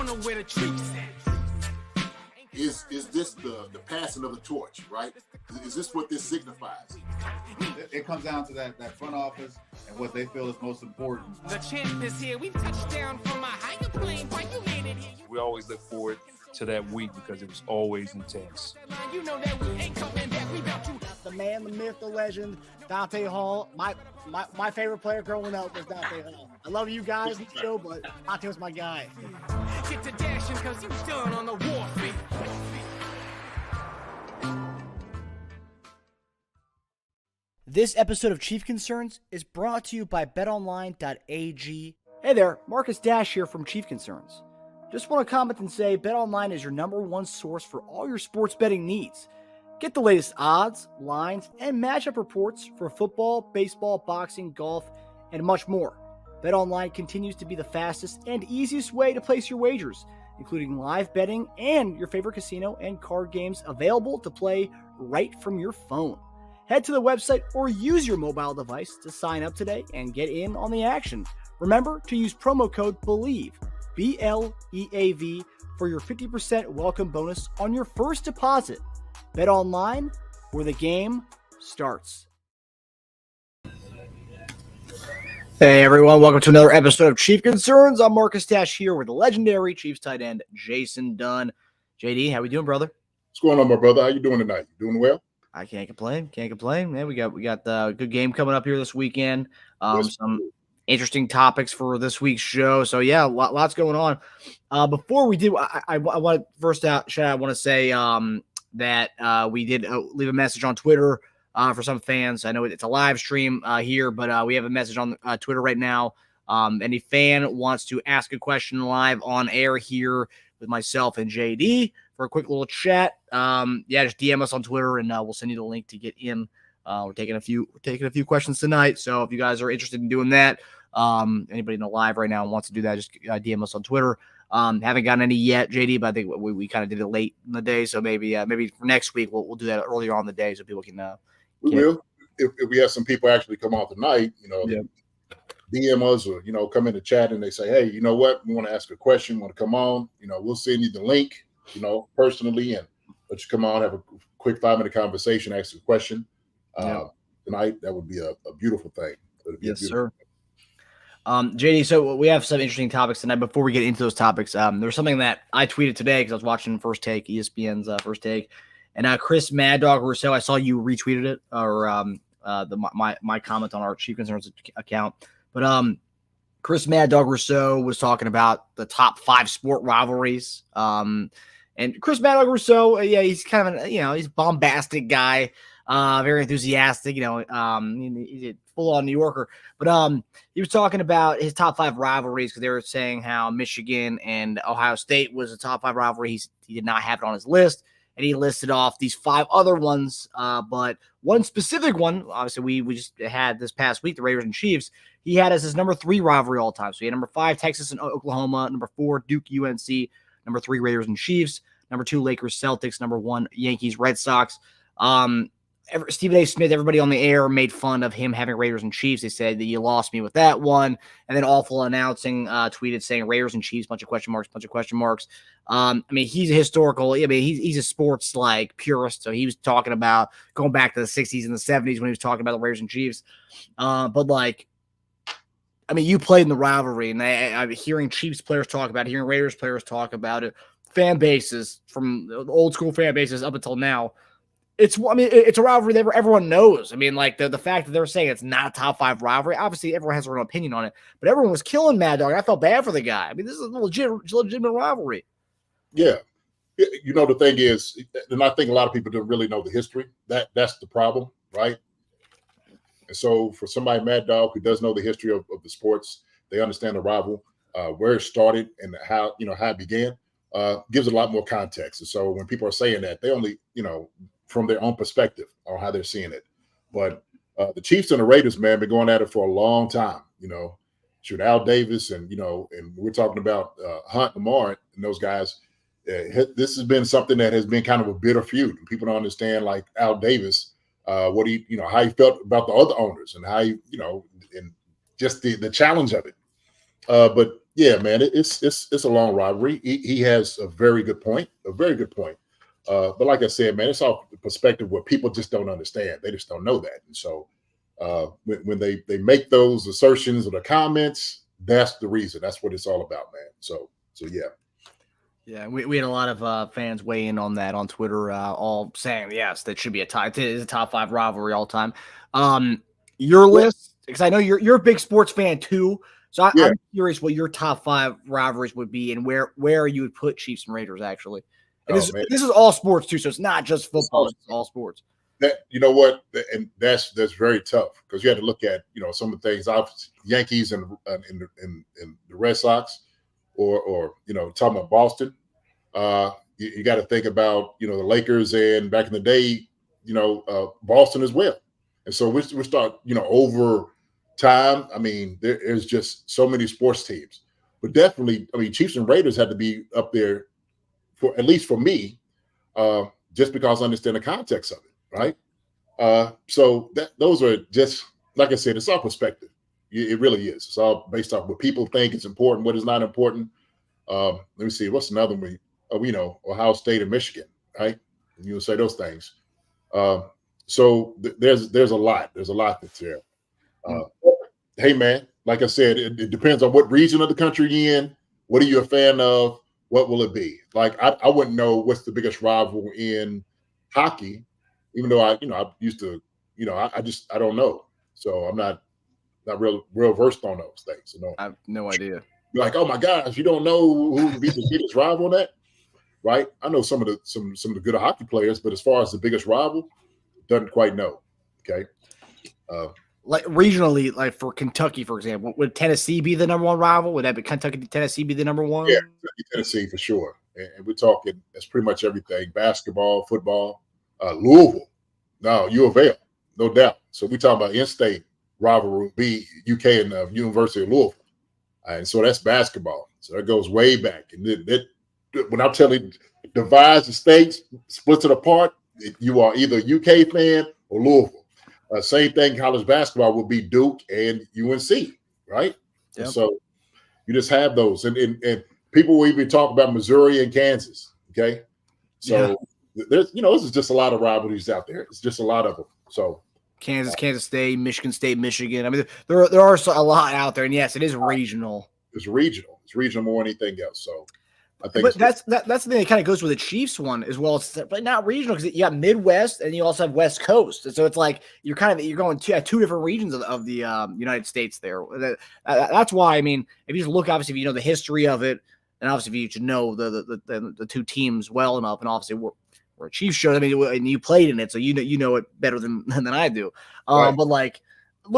know where the treats at. Is this the passing of the torch, right? Is this what this signifies? It comes down to that front office and what they feel is most important. The champ is here. We touched down from a higher plane. Why you made it here? We always look forward to that week because it was always intense. You know that we ain't coming back. We about to. The man, the myth, the legend, Dante Hall. My favorite player growing up was Dante Hall. I love you guys in the show, but Dante was my guy. Get to dashing because you done on the warfare. This episode of Chief Concerns is brought to you by betonline.ag. Hey there, Marcus Dash here from Chief Concerns. Just want to comment and say BetOnline is your #1 source for all your sports betting needs. Get the latest odds, lines, and matchup reports for football, baseball, boxing, golf, and much more. BetOnline continues to be the fastest and easiest way to place your wagers, including live betting and your favorite casino and card games available to play right from your phone. Head to the website or use your mobile device to sign up today and get in on the action. Remember to use promo code BELIEVE, BLEAV, for your 50% welcome bonus on your first deposit. Bet online, where the game starts. Hey everyone, welcome to another episode of Chief Concerns. I'm Marcus Dash here with the legendary Chiefs tight end Justyn Dunn. JD, how we doing, brother? What's going on, my brother? How you doing tonight? You doing well? I can't complain. Man, we got the good game coming up here this weekend. Some interesting topics for this week's show. So yeah, lots going on. Before we do, I want to first out shout out. I want to say that we did leave a message on Twitter for some fans. I know it's a live stream here, but we have a message on Twitter right now. Any fan wants to ask a question live on air here with myself and JD for a quick little chat. Just DM us on Twitter and we'll send you the link to get in. We're taking a few questions tonight. So if you guys are interested in doing that, anybody in the live right now wants to do that, just DM us on Twitter. Haven't gotten any yet, JD, but I think we kind of did it late in the day. So maybe for next week, we'll do that earlier on in the day so people can, we will. If we have some people actually come out tonight, DM us or, come in the chat and they say, hey, you know what? We want to ask a question, want to come on, we'll send you the link, personally, and let you come on, have a quick 5-minute conversation, ask a question tonight. That would be a beautiful thing. Yes, sir. JD, so we have some interesting topics tonight. Before we get into those topics, there was something that I tweeted today because I was watching First Take, ESPN's First Take, and Chris Mad Dog Rousseau, I saw you retweeted it, or my comment on our Chief Concerns account. But Chris Mad Dog Rousseau was talking about the top 5 sport rivalries. And Chris Mad Dog Rousseau, he's kind of he's a bombastic guy, very enthusiastic. He's a full-on New Yorker. But he was talking about his top 5 rivalries because they were saying how Michigan and Ohio State was a top 5 rivalry. He did not have it on his list. And he listed off these 5 other ones, but one specific one, obviously we just had this past week, the Raiders and Chiefs, he had as his number 3 rivalry all time. So he had number 5, Texas and Oklahoma, number 4, Duke, UNC, number 3, Raiders and Chiefs, number 2, Lakers, Celtics, number 1, Yankees, Red Sox. Stephen A. Smith, everybody on the air made fun of him having Raiders and Chiefs. They said that you lost me with that one. And then Awful Announcing tweeted saying Raiders and Chiefs, bunch of question marks. He's a historical. He's a sports purist. So he was talking about going back to the 60s and the 70s when he was talking about the Raiders and Chiefs. You played in the rivalry, and I'm hearing Chiefs players talk about it, hearing Raiders players talk about it, fan bases from the old school fan bases up until now. It's a rivalry that everyone knows. The fact that they're saying it's not a top 5 rivalry, obviously everyone has their own opinion on it, but everyone was killing Mad Dog. I felt bad for the guy. This is a legitimate rivalry. Yeah. The thing is, and I think a lot of people don't really know the history. That's the problem, right? And so for somebody, Mad Dog, who does know the history of the sports, they understand the rival, where it started and how it began, gives a lot more context. And so when people are saying that, they only, from their own perspective or how they're seeing it. But the Chiefs and the Raiders, man, been going at it for a long time. Shoot, Al Davis and we're talking about Hunt, Lamar, and those guys. This has been something that has been kind of a bitter feud. People don't understand, like Al Davis, how he felt about the other owners and how and just the challenge of it. But yeah, man, it's a long rivalry. He has a very good point. A very good point. But like I said, man, it's all the perspective where people just don't understand. They just don't know that. And so when they make those assertions or the comments, that's the reason. That's what it's all about, man. So yeah. Yeah, we had a lot of fans weigh in on that on Twitter, all saying yes, that should be it is a top 5 rivalry all time. Your list, because I know you're a big sports fan too, so I'm curious what your top 5 rivalries would be and where you would put Chiefs and Raiders actually. And this is all sports too, so it's not just football; it's all sports. That you know what, and that's very tough because you have to look at some of the things. Obviously, Yankees and the Red Sox, or talking about Boston. You got to think about the Lakers and back in the day, Boston as well. And so we start over time. I mean, there's just so many sports teams, but definitely, I mean, Chiefs and Raiders had to be up there for at least for me, just because I understand the context of it, right? So those are just like I said, it's all perspective. It really is. It's all based off what people think is important, what is not important. Let me see. What's another one? Ohio State and Michigan, right? And you'll say those things. So there's a lot. There's a lot that's there. Hey, man, like I said, it depends on what region of the country you're in. What are you a fan of? What will it be? Like, I wouldn't know what's the biggest rival in hockey, even though I used to, I don't know. So I'm not real versed on those things. I have no idea. You're like, oh my gosh, you don't know who would be the biggest rival in that, right? I know some of the good hockey players, but as far as the biggest rival, doesn't quite know. Okay. Like regionally, like for Kentucky, for example, would Tennessee be the number 1 rival? Would that be Kentucky, Tennessee be the number 1? Yeah, Tennessee for sure. And we're talking, it's pretty much everything: basketball, football, Louisville. No, U of L, no doubt. So we talk about in-state rivalry, be UK and the University of Louisville. And so that's basketball. So that goes way back. And when I'm telling you, divides the states, splits it apart, you are either a UK fan or Louisville. Same thing, college basketball would be Duke and UNC, right? Yep. So you just have those. And people will even talk about Missouri and Kansas, okay? So there's, this is just a lot of rivalries out there. It's just a lot of them. So Kansas State, Michigan. I mean, there are a lot out there, and yes, it is regional. It's regional. It's regional more than anything else. So I think, but that's the thing that kind of goes with the Chiefs one as well. It's not regional because you got Midwest and you also have West Coast, and so it's like you're going to two different regions of the United States there. That's why, I mean, if you just look, obviously, if you know the history of it, and obviously if you should know the two teams well enough, and obviously we're a Chiefs show. I mean, and you played in it, so you know it better than I do. Right. But like,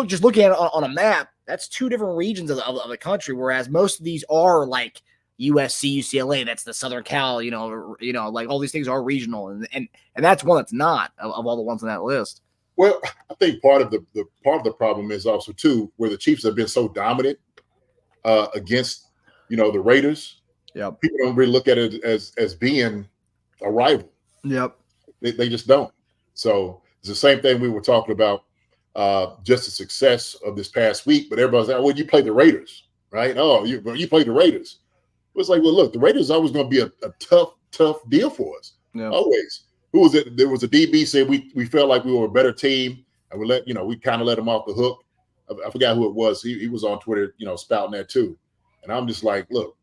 just looking at it on a map, that's two different regions of the country. Whereas most of these are like USC, UCLA. That's the Southern Cal. Like all these things are regional, and that's one that's not of all the ones on that list. Well, I think part of the problem is also too where the Chiefs have been so dominant against the Raiders. Yeah, people don't really look at it as being a rival. Yep. They just don't. So it's the same thing we were talking about, just the success of this past week. But everybody's like, well, you play the Raiders, right? Oh, you play the Raiders. It's like, well, look, the Raiders are always going to be a tough deal for us. Yeah. Always. Who was it? There was a DB said we felt like we were a better team, and we kind of let them off the hook. I forgot who it was. He was on Twitter, spouting that too. And I'm just like, look,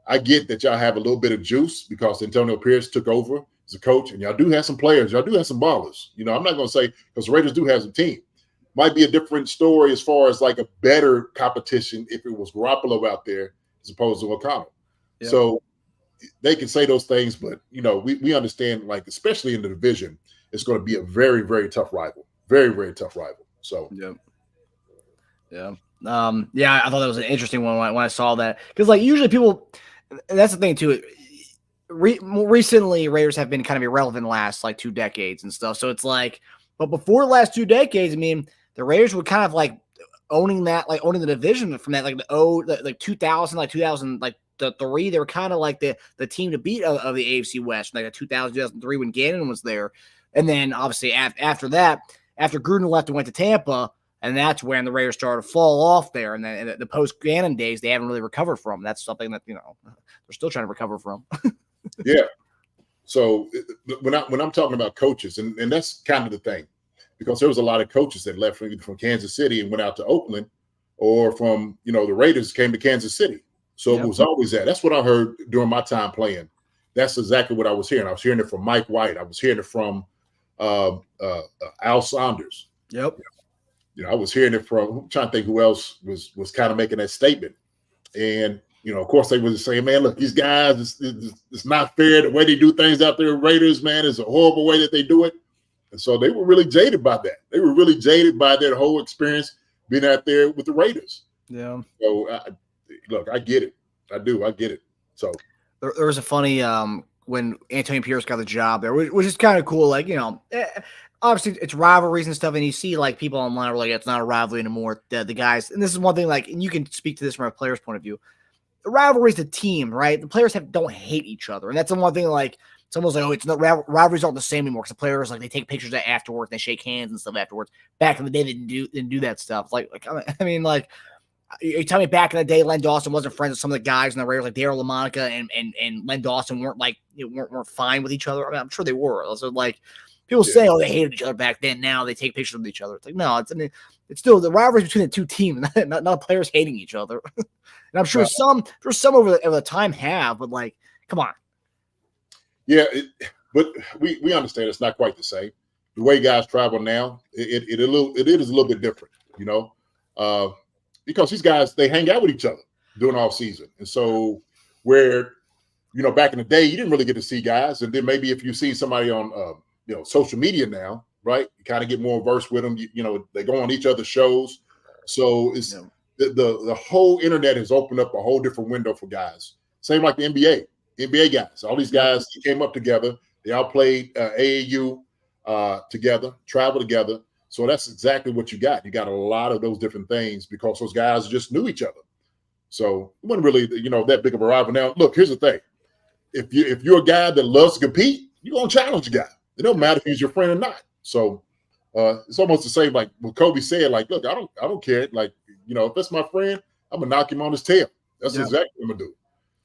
I get that y'all have a little bit of juice because Antonio Pierce took over as a coach, and y'all do have some players. Y'all do have some ballers. I'm not going to say because the Raiders do have some team. Might be a different story as far as like a better competition if it was Garoppolo out there as opposed to O'Connell. Yeah. So they can say those things, but we understand, like, especially in the division, it's going to be a very, very tough rival. Very, very tough rival. So yeah. I thought that was an interesting one when I saw that, because like usually people, and that's the thing too. More recently, Raiders have been kind of irrelevant the last like 2 decades and stuff. So it's like, but before the last 2 decades, I mean, the Raiders were kind of like owning the division from that, like 2000, like 2000, like the 3. They were kind of like the team to beat of the AFC West, like 2003 when Gannon was there. And then obviously after that, after Gruden left and went to Tampa, And that's when the Raiders started to fall off there. And then the post-Gannon days, they haven't really recovered from. That's something that, they're still trying to recover from. Yeah. So when I'm talking about coaches, and that's kind of the thing, because there was a lot of coaches that left from Kansas City and went out to Oakland, or from, the Raiders came to Kansas City. So It was always that. That's what I heard during my time playing. That's exactly what I was hearing. I was hearing it from Mike White. I was hearing it from Al Saunders. Yep. I was hearing it from, I'm trying to think who else was kind of making that statement. And, of course, they were saying, man, look, these guys, it's not fair. The way they do things out there, Raiders, man, is a horrible way that they do it. And so they were really jaded by that. They were really jaded by their whole experience being out there with the Raiders. Yeah. So, look, I get it. I do. I get it. So there was a funny when Antonio Pierce got the job there, which is kind of cool. Like, obviously it's rivalries and stuff, and you see like people online are like, it's not a rivalry anymore. The guys, and this is one thing, like, and you can speak to this from a player's point of view. The rivalry is the team, right? The players don't hate each other, and that's the one thing. Like, someone's like, oh, it's not rivalries aren't the same anymore because the players, like, they take pictures afterwards, they shake hands and stuff afterwards. Back in the day, they didn't do that stuff. Like I mean, like, you tell me back in the day, Len Dawson wasn't friends with some of the guys in the Raiders, like Daryl LaMonica and Len Dawson weren't fine with each other. I mean, I'm sure they were. So, like, people say, oh, they hated each other back then. Now they take pictures with each other. It's like, no, it's still the rivalry between the two teams, not players hating each other. And I'm sure some over the time have, but, like, come on. Yeah, but we understand it's not quite the same. The way guys travel now, it is a little bit different, because these guys, they hang out with each other during off season. And so where, back in the day, you didn't really get to see guys. And then maybe if you see somebody on, social media now, right, you kind of get more versed with them. They go on each other's shows. So it's the whole internet has opened up a whole different window for guys. Same like the NBA guys. All these guys came up together. They all played AAU together, traveled together. So that's exactly what you got. You got a lot of those different things because those guys just knew each other. So it wasn't really, that big of a rival. Now, look, here's the thing. If you're a guy that loves to compete, you're going to challenge a guy. It don't matter if he's your friend or not. So it's almost the same like what Kobe said, like, look, I don't care. Like, if that's my friend, I'm going to knock him on his tail. That's exactly what I'm going to do.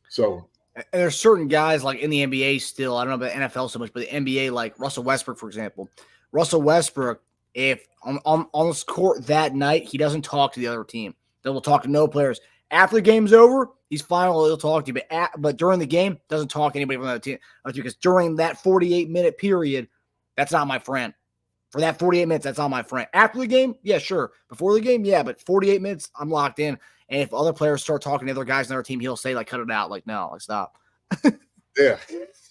So. And there's certain guys like in the NBA still, I don't know about NFL so much, but the NBA, like Russell Westbrook, for example. Russell Westbrook, if on this court that night, he doesn't talk to the other team. They will talk to no players. After the game's over, he's final. He'll talk to you, but during the game, doesn't talk to anybody from the other team because during that 48-minute period, that's not my friend. For that 48 minutes, that's not my friend. After the game, yeah, sure. Before the game, yeah, but 48 minutes, I'm locked in. And if other players start talking to other guys on their team, he'll say, like, cut it out. Like, no, like, stop. Yeah.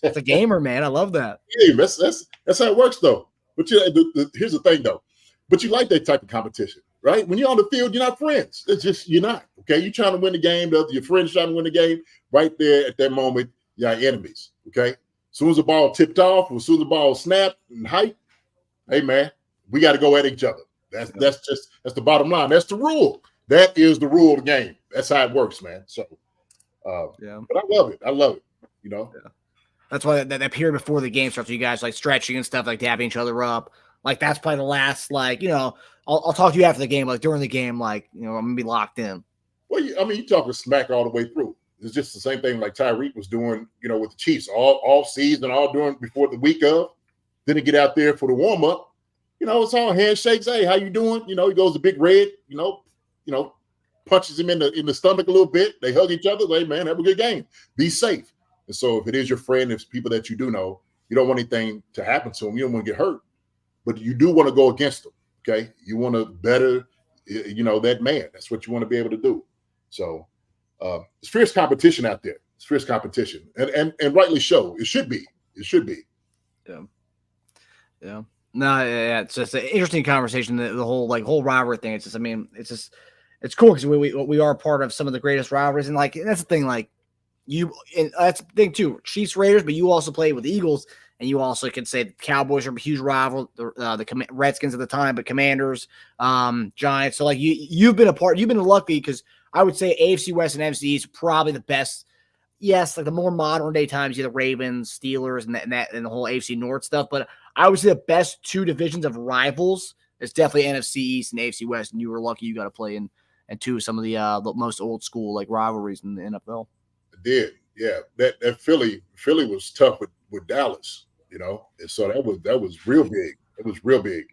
It's a gamer, man. I love that. Yeah, that's how it works, though. But here's the thing, though. But you like that type of competition, right? When you're on the field, you're not friends. It's just you're not. Okay, you're trying to win the game. Your friends trying to win the game. Right there at that moment, you're enemies. Okay. As soon as the ball tipped off, as soon as the ball snapped and hype, hey man, we got to go at each other. That's the bottom line. That's the rule. That is the rule of the game. That's how it works, man. So, but I love it. I love it. Yeah. That's why that period before the game starts, you guys like stretching and stuff, like dapping each other up. Like that's probably the last, like, I'll talk to you after the game. Like during the game, like, I'm gonna be locked in. Well, you talking smack all the way through. It's just the same thing like Tyreek was doing, with the Chiefs all season, all during before the week of. Then he get out there for the warm up. It's all handshakes. Hey, how you doing? He goes to Big Red. Punches him in the stomach a little bit. They hug each other. Hey, man, have a good game. Be safe. And so if it is your friend, if it's people that you do know, you don't want anything to happen to them. You don't want to get hurt, but you do want to go against them. Okay, you want to better, that man. That's what you want to be able to do. So it's fierce competition out there. It's fierce competition, and rightly so. It should be. It should be. Yeah. No, yeah. It's just an interesting conversation. The whole rivalry thing. It's just, it's cool because we are part of some of the greatest rivalries, and that's the thing. Like and that's the thing too. Chiefs, Raiders, but you also played with the Eagles, and you also could say the Cowboys are a huge rival. The Redskins at the time, but Commanders, Giants. So like you've been a part. You've been lucky because I would say AFC West and NFC East probably the best. Yes, like the more modern day times, you have the Ravens, Steelers, and the whole AFC North stuff. But I would say the best two divisions of rivals it's definitely NFC East and AFC West, and you were lucky you got to play in two of some of the most old school like rivalries in the NFL. It did, yeah. That Philly was tough with Dallas, you know, and so that was real big. It was real big.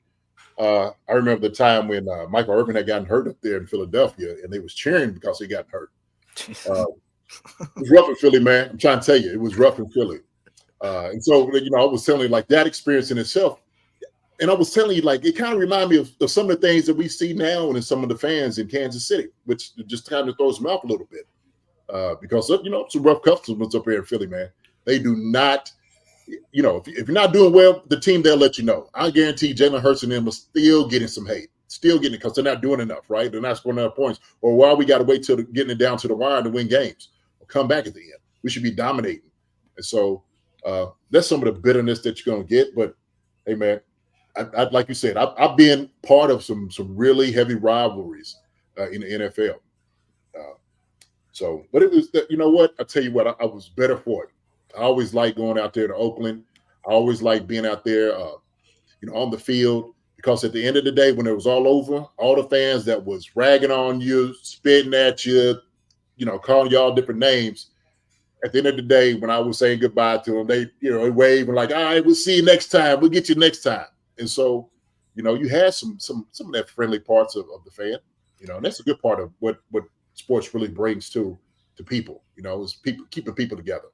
I remember the time when Michael Irvin had gotten hurt up there in Philadelphia, and they was cheering because he got hurt. It was rough in Philly, man. I'm trying to tell you, it was rough in Philly. And so, you know, I was telling you, like, that experience in itself, and I was telling you, like, it kind of reminded me of some of the things that we see now and in some of the fans in Kansas City, which just kind of throws them off a little bit. Because, you know, some rough customers up here in Philly, man. They do not, you know, if you're not doing well, the team, they'll let you know. I guarantee Jalen Hurts and them are still getting some hate. Still getting it because they're not doing enough, right? They're not scoring enough points. Or why we got to wait till getting it down to the wire to win games. Or come back at the end. We should be dominating. And so that's some of the bitterness that you're going to get. But, hey, man, I like you said, I've been part of some really heavy rivalries in the NFL. But it was, you know what? I tell you what, I was better for it. I always liked going out there to Oakland. I always liked being out there, you know, on the field. Because at the end of the day, when it was all over, all the fans that was ragging on you, spitting at you, you know, calling y'all different names, at the end of the day, when I was saying goodbye to them, they, you know, they waved and like, all right, we'll see you next time. We'll get you next time. And so, you know, you had some of that friendly parts of the fan, you know, and that's a good part of what sports really brings to people, you know, is people keeping people together.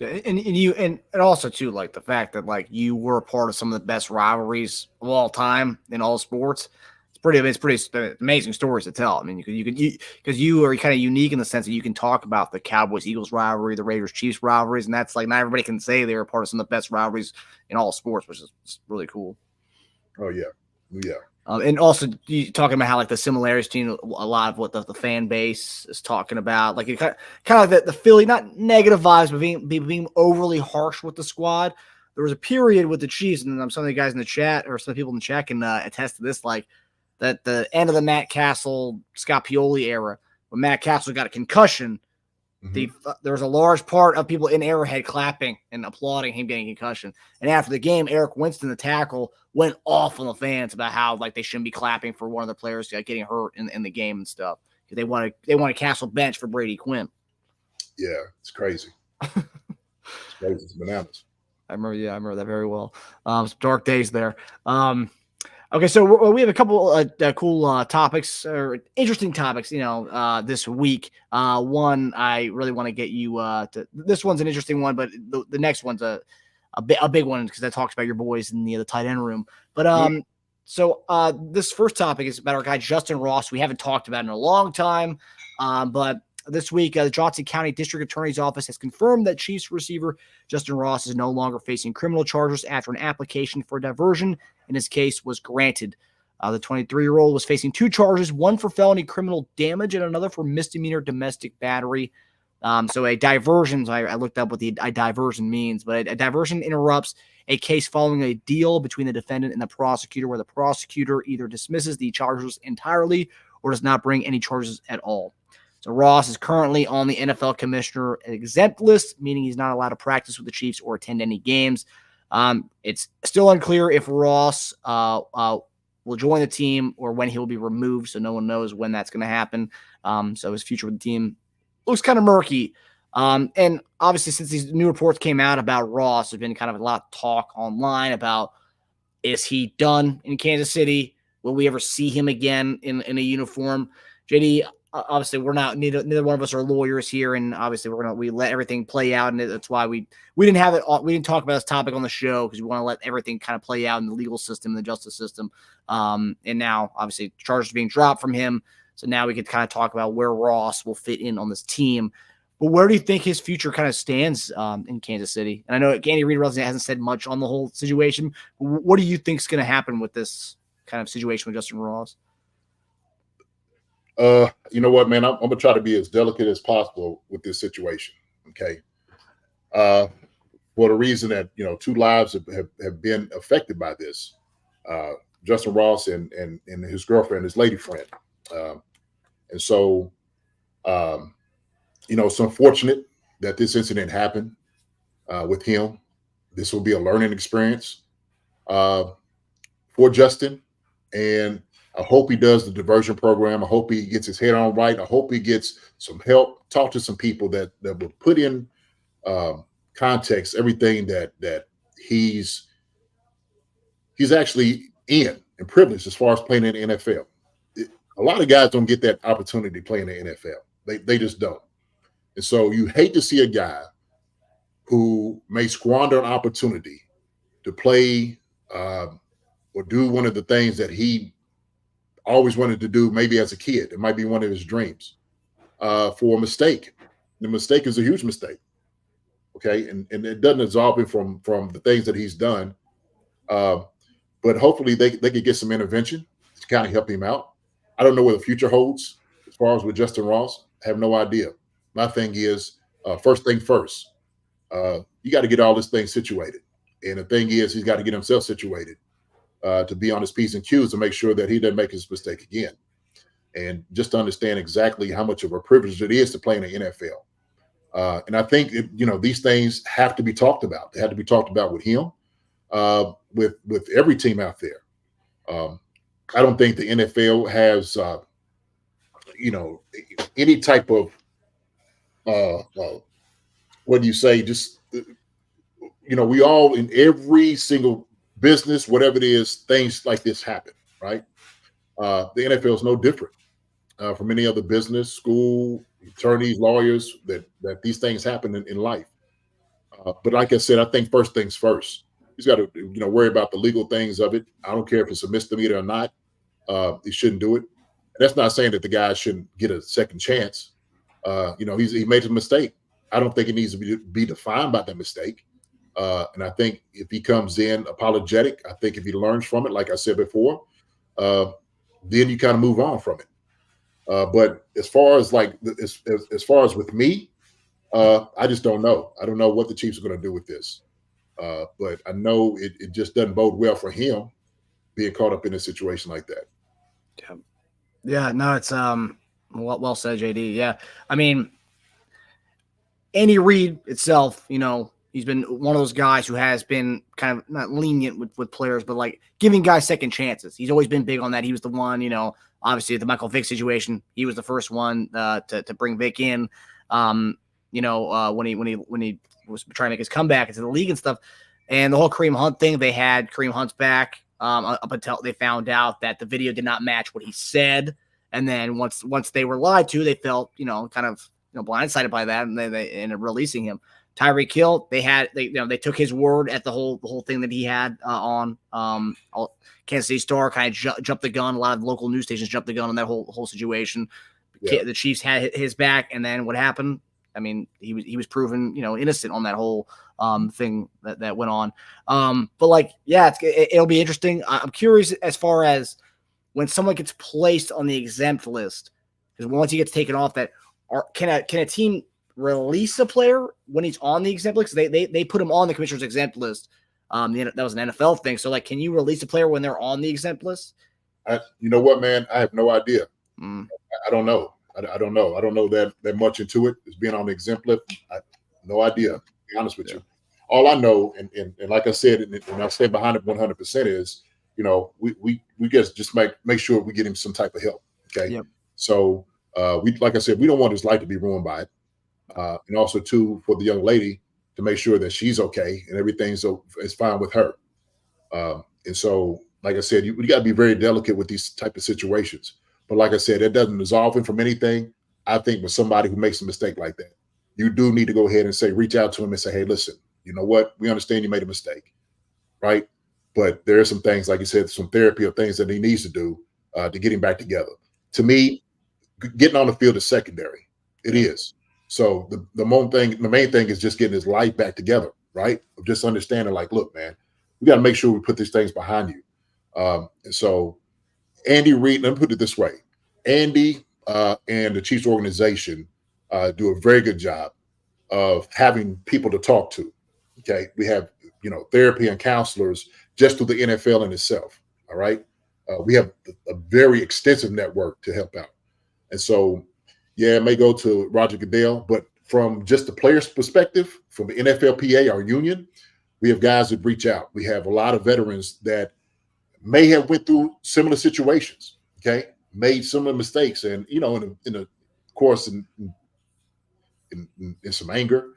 And also too, like the fact that like you were a part of some of the best rivalries of all time in all sports. It's pretty amazing stories to tell. I mean, because you are kind of unique in the sense that you can talk about the Cowboys-Eagles rivalry, the Raiders-Chiefs rivalries, and that's like not everybody can say they're a part of some of the best rivalries in all sports, which is really cool. Oh yeah, yeah. And also you talking about how like the similarities between a lot of what the fan base is talking about, like it kind of like the Philly, not negative vibes, but being overly harsh with the squad. There was a period with the Chiefs, and some of the guys in the chat or some people in the chat can attest to this, like that the end of the Matt Castle, Scott Pioli era, when Matt Castle got a concussion, there was a large part of people in Arrowhead clapping and applauding him getting a concussion. And after the game, Eric Winston, the tackle, went off on the fans about how like they shouldn't be clapping for one of the players getting hurt in the game and stuff. They want a Castle bench for Brady Quinn. Yeah, it's crazy. It's crazy. It's bananas. I remember that very well. Some dark days there. Okay, so we have a couple cool topics or interesting topics, you know, this week. One I really want to get you to. This one's an interesting one, but the next one's a big one because that talks about your boys in the tight end room. But so this first topic is about our guy Justyn Ross. We haven't talked about in a long time, but this week, the Johnson County District Attorney's Office has confirmed that Chiefs receiver Justyn Ross is no longer facing criminal charges after an application for diversion in his case was granted. The 23-year-old was facing 2 charges, one for felony criminal damage and another for misdemeanor domestic battery. So a diversion, I looked up what a diversion means, but a diversion interrupts a case following a deal between the defendant and the prosecutor where the prosecutor either dismisses the charges entirely or does not bring any charges at all. So Ross is currently on the NFL commissioner exempt list, meaning he's not allowed to practice with the Chiefs or attend any games. It's still unclear if Ross will join the team or when he will be removed, so no one knows when that's going to happen. So his future with the team looks kind of murky. And obviously, since these new reports came out about Ross, there's been kind of a lot of talk online about, is he done in Kansas City? Will we ever see him again in a uniform? JD, obviously neither one of us are lawyers here, and obviously we let everything play out, and that's why we didn't talk about this topic on the show because we want to let everything kind of play out in the legal system, the justice system. And now obviously charges being dropped from him, so now we could kind of talk about where Ross will fit in on this team. But where do you think his future kind of stands in Kansas City? And I know Andy Reid hasn't said much on the whole situation. What do you think is going to happen with this kind of situation with Justyn Ross? You know what, man? I'm gonna try to be as delicate as possible with this situation. Okay. For the reason that 2 lives have been affected by this. Justyn Ross and his girlfriend, his lady friend. And so it's unfortunate that this incident happened with him. This will be a learning experience for Justyn. And I hope he does the diversion program. I hope he gets his head on right. I hope he gets some help. Talk to some people that will put in context everything that he's actually in and privileged as far as playing in the NFL. A lot of guys don't get that opportunity to play in the NFL. They just don't. And so you hate to see a guy who may squander an opportunity to play or do one of the things that he always wanted to do, maybe as a kid. It might be one of his dreams for a mistake. The mistake is a huge mistake. Okay. And it doesn't absolve him from the things that he's done. But hopefully they could get some intervention to kind of help him out. I don't know what the future holds as far as with Justyn Ross. I have no idea. My thing is, first thing first, you got to get all this thing situated. And the thing is, he's got to get himself situated to be on his P's and Q's to make sure that he doesn't make his mistake again. And just to understand exactly how much of a privilege it is to play in the NFL. And I think, these things have to be talked about. They have to be talked about with him, with every team out there. I don't think the NFL has, any type of, what do you say? Just, we all, in every single business, whatever it is, things like this happen, right? The NFL is no different from any other business, school, attorneys, lawyers, that these things happen in life. But like I said, I think first things first. He's got to, worry about the legal things of it. I don't care if it's a misdemeanor or not. He shouldn't do it. And that's not saying that the guy shouldn't get a second chance. He made a mistake. I don't think it needs to be defined by that mistake. And I think if he comes in apologetic, I think if he learns from it, like I said before, then you kind of move on from it. But as far as as far as with me, I just don't know. I don't know what the Chiefs are going to do with this. But I know it just doesn't bode well for him being caught up in a situation like that. Yeah, no, it's well said, JD. Yeah, I mean, Andy Reid itself, he's been one of those guys who has been kind of not lenient with players, but like giving guys second chances. He's always been big on that. He was the one, obviously the Michael Vick situation. He was the first one to bring Vick in. When he was trying to make his comeback into the league and stuff, and the whole Kareem Hunt thing. They had Kareem Hunt's back up until they found out that the video did not match what he said, and then once they were lied to, they felt kind of blindsided by that, and they ended up releasing him. Tyreek Hill, they took his word at the whole thing that he had on Kansas City Star, kind of jumped the gun. A lot of local news stations jumped the gun on that whole situation. Yeah. The Chiefs had his back, and then what happened? I mean, he was proven innocent on that whole thing that went on. But it'll be interesting. I'm curious as far as when someone gets placed on the exempt list, because once he gets taken off, can a team release a player when he's on the exempt list? They put him on the commissioner's exempt list. That was an NFL thing. So can you release a player when they're on the exempt list? You know what, man? I have no idea. I don't know. I don't know. I don't know that much into it. It's being on the exempt list. No idea, to be honest with you. All I know, and like I said, and I stand behind it 100%, is, we just make sure we get him some type of help. Okay. Yep. So like I said, we don't want his life to be ruined by it. And also too, for the young lady to make sure that she's okay and everything's fine with her. And so, like I said, we got to be very delicate with these type of situations. But like I said, it doesn't absolve him from anything. I think with somebody who makes a mistake like that, you do need to go ahead and reach out to him and say, hey, listen, you know what? We understand you made a mistake, right? But there are some things, like you said, some therapy or things that he needs to do to get him back together. To me, getting on the field is secondary. It is. So the main thing is just getting his life back together, right? Of just understanding, look, man, we got to make sure we put these things behind you. And so Andy Reid, let me put it this way. Andy and the Chiefs organization do a very good job of having people to talk to. Okay. We have, therapy and counselors just through the NFL in itself. All right. We have a very extensive network to help out. And so, it may go to Roger Goodell, but from just the player's perspective, from the NFLPA, our union, we have guys that reach out. We have a lot of veterans that may have went through similar situations, okay, made similar mistakes, and of course, in some anger,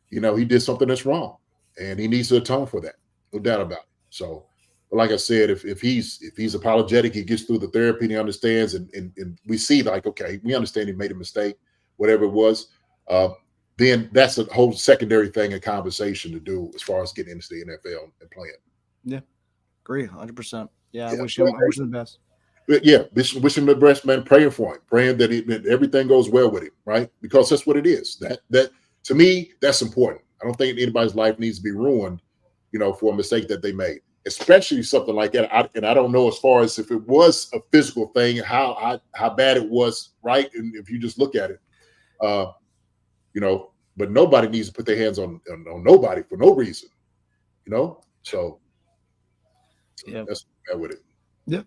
he did something that's wrong, and he needs to atone for that, no doubt about it. So, like I said, if he's apologetic, he gets through the therapy, and he understands, and we see like, okay, we understand he made a mistake, whatever it was. Then that's a whole secondary thing, a conversation to do as far as getting into the NFL and playing. Yeah, agree, 100%. Yeah, Yeah. I wish him the best. But yeah, wish him the best, man. Praying for him, praying that everything goes well with him, right? Because that's what it is. That to me, that's important. I don't think anybody's life needs to be ruined, for a mistake that they made, especially something like that. I don't know as far as if it was a physical thing, how bad it was, right? And if you just look at it, but nobody needs to put their hands on nobody for no reason, So yeah, that's that with it. Yeah.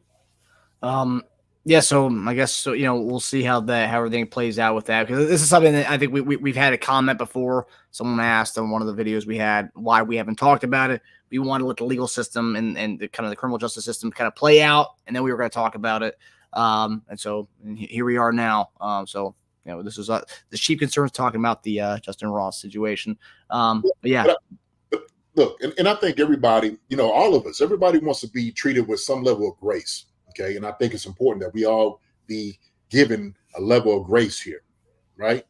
Yeah. So I guess we'll see how everything plays out with that, because this is something that I think we've had a comment before. Someone asked on one of the videos we had why we haven't talked about it. We want to let the legal system and the kind of the criminal justice system kind of play out, and then we were going to talk about it. And so here we are now. So this is the chief concerns talking about the Justyn Ross situation. But yeah. Look, and I think everybody, all of us, everybody wants to be treated with some level of grace, okay? And I think it's important that we all be given a level of grace here, right?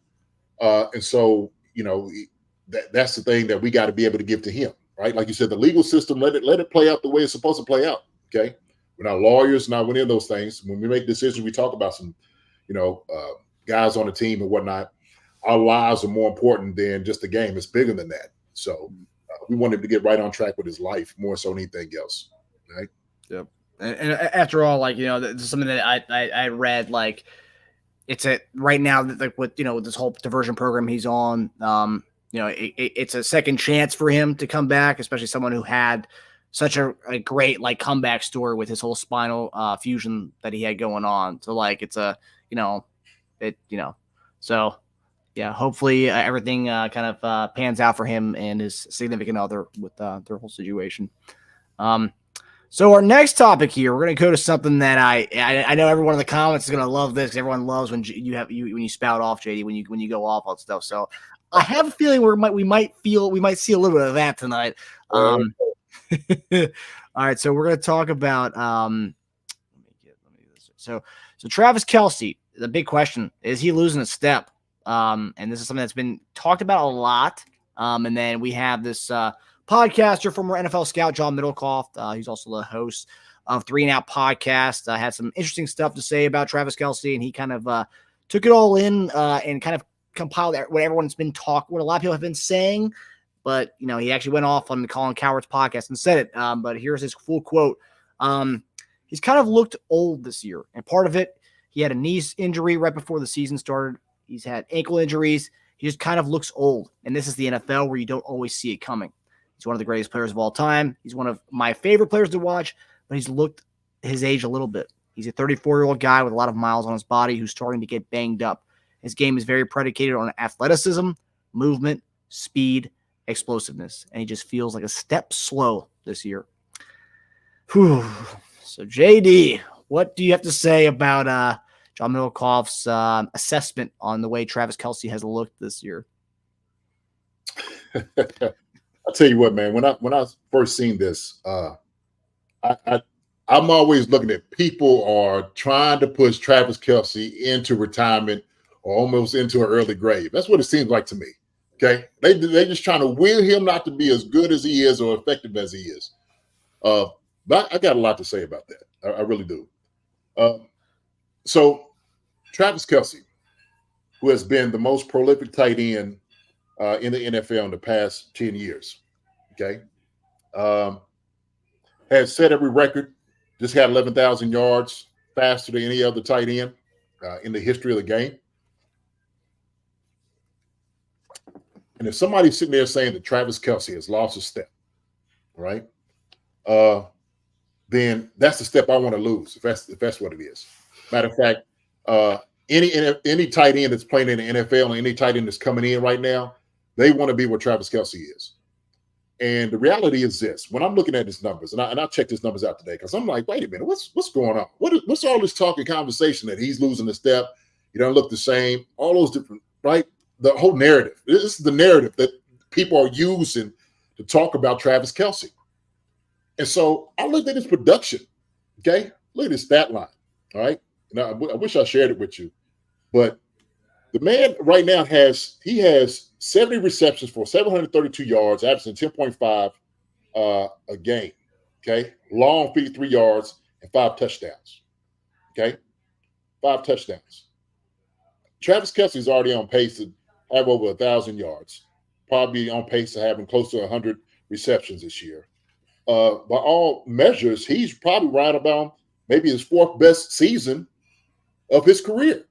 And so, that's the thing that we got to be able to give to him, right? Like you said, the legal system, let it play out the way it's supposed to play out, okay? We're not lawyers, not any of those things. When we make decisions, we talk about some, guys on the team and whatnot. Our lives are more important than just the game. It's bigger than that. So we want him to get right on track with his life more so than anything else, right? Yep. And after all, like, this is something that I read, like, it's right now, like, with this whole diversion program he's on, it's a second chance for him to come back, especially someone who had such a great like comeback story with his whole spinal fusion that he had going on. So like, it's so yeah, hopefully everything kind of pans out for him and his significant other with their whole situation. So our next topic here, we're going to go to something that I know everyone in the comments is going to love this, because everyone loves when you spout off, JD, when you go off on stuff. So I have a feeling we might see a little bit of that tonight. All right, so we're going to talk about so Travis Kelce. The big question is, he losing a step? And this is something that's been talked about a lot. And then we have this podcaster, former NFL scout, John Middlecoff. He's also the host of 3 and Out podcast. Had some interesting stuff to say about Travis Kelce, and he kind of took it all in and kind of compiled what everyone's been what a lot of people have been saying. But, he actually went off on the Colin Cowherd's podcast and said it. But here's his full quote. He's kind of looked old this year, and part of it, he had a knee injury right before the season started. He's had ankle injuries. He just kind of looks old. And this is the NFL, where you don't always see it coming. He's one of the greatest players of all time. He's one of my favorite players to watch, but he's looked his age a little bit. He's a 34-year-old guy with a lot of miles on his body who's starting to get banged up. His game is very predicated on athleticism, movement, speed, explosiveness, and he just feels like a step slow this year. Whew. So, JD, what do you have to say about John Middlecoff's assessment on the way Travis Kelce has looked this year? I'll tell you what, man. When I first seen this, I'm always looking at people are trying to push Travis Kelce into retirement or almost into an early grave. That's what it seems like to me. Okay, they're just trying to will him not to be as good as he is or effective as he is. But I got a lot to say about that. I really do. So Travis Kelce, who has been the most prolific tight end in the NFL in the past 10 years, okay, has set every record. Just had 11,000 yards faster than any other tight end in the history of the game. And if somebody's sitting there saying that Travis Kelce has lost a step, right, then that's the step I want to lose, if that's what it is. Matter of fact, any tight end that's playing in the NFL and any tight end that's coming in right now, they want to be where Travis Kelce is. And the reality is this: when I'm looking at his numbers, and I checked his numbers out today, because I'm like, wait a minute, what's going on? What's all this talk and conversation that he's losing a step? He don't look the same. All those different, right? The whole narrative. This is the narrative that people are using to talk about Travis Kelce. And so I looked at his production. Okay, look at his stat line. All right. Now I wish I shared it with you, but the man right now has 70 receptions for 732 yards, averaging 10.5 a game. Okay, long 53 yards and 5 touchdowns. Okay, 5 touchdowns. Travis Kelce is already on pace to have over 1,000 yards, probably on pace to having close to 100 receptions this year. By all measures, he's probably right about maybe his 4th best season of his career.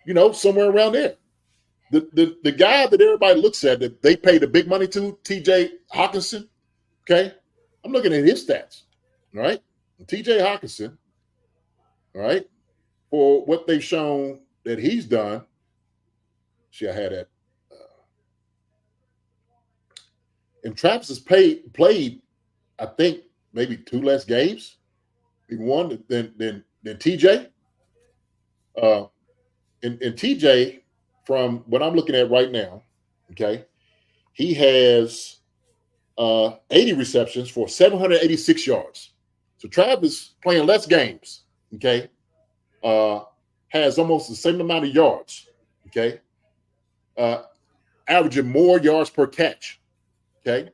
You know, somewhere around there. The guy that everybody looks at that they pay the big money to, TJ Hawkinson, okay? I'm looking at his stats, all right? TJ Hawkinson, all right, for what they've shown that he's done. See, I had that. And Travis has played, I think, maybe 2 less games, maybe 1 than TJ. And TJ, from what I'm looking at right now, okay, he has 80 receptions for 786 yards. So Travis playing less games, okay, has almost the same amount of yards, okay, averaging more yards per catch, okay,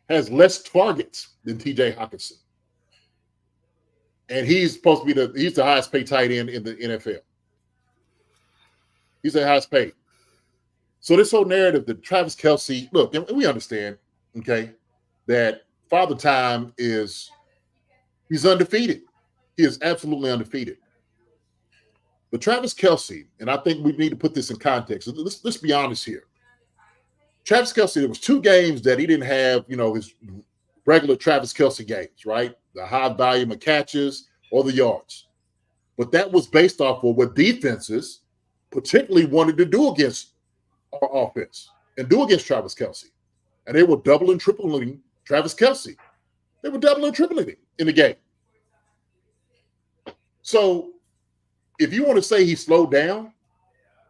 has less targets than TJ Hawkinson. And he's supposed to be he's the highest paid tight end in the NFL. He's the highest paid. So this whole narrative that Travis Kelce, look, and we understand, okay, that Father Time he's undefeated. He is absolutely undefeated. But Travis Kelce, and I think we need to put this in context. Let's be honest here. Travis Kelce, there was 2 games that he didn't have, you know, his regular Travis Kelce games, right? The high volume of catches or the yards. But that was based off of what defenses particularly wanted to do against our offense and do against Travis Kelce. And they were doubling, tripling Travis Kelce. They were doubling, tripling him in the game. So if you want to say he slowed down,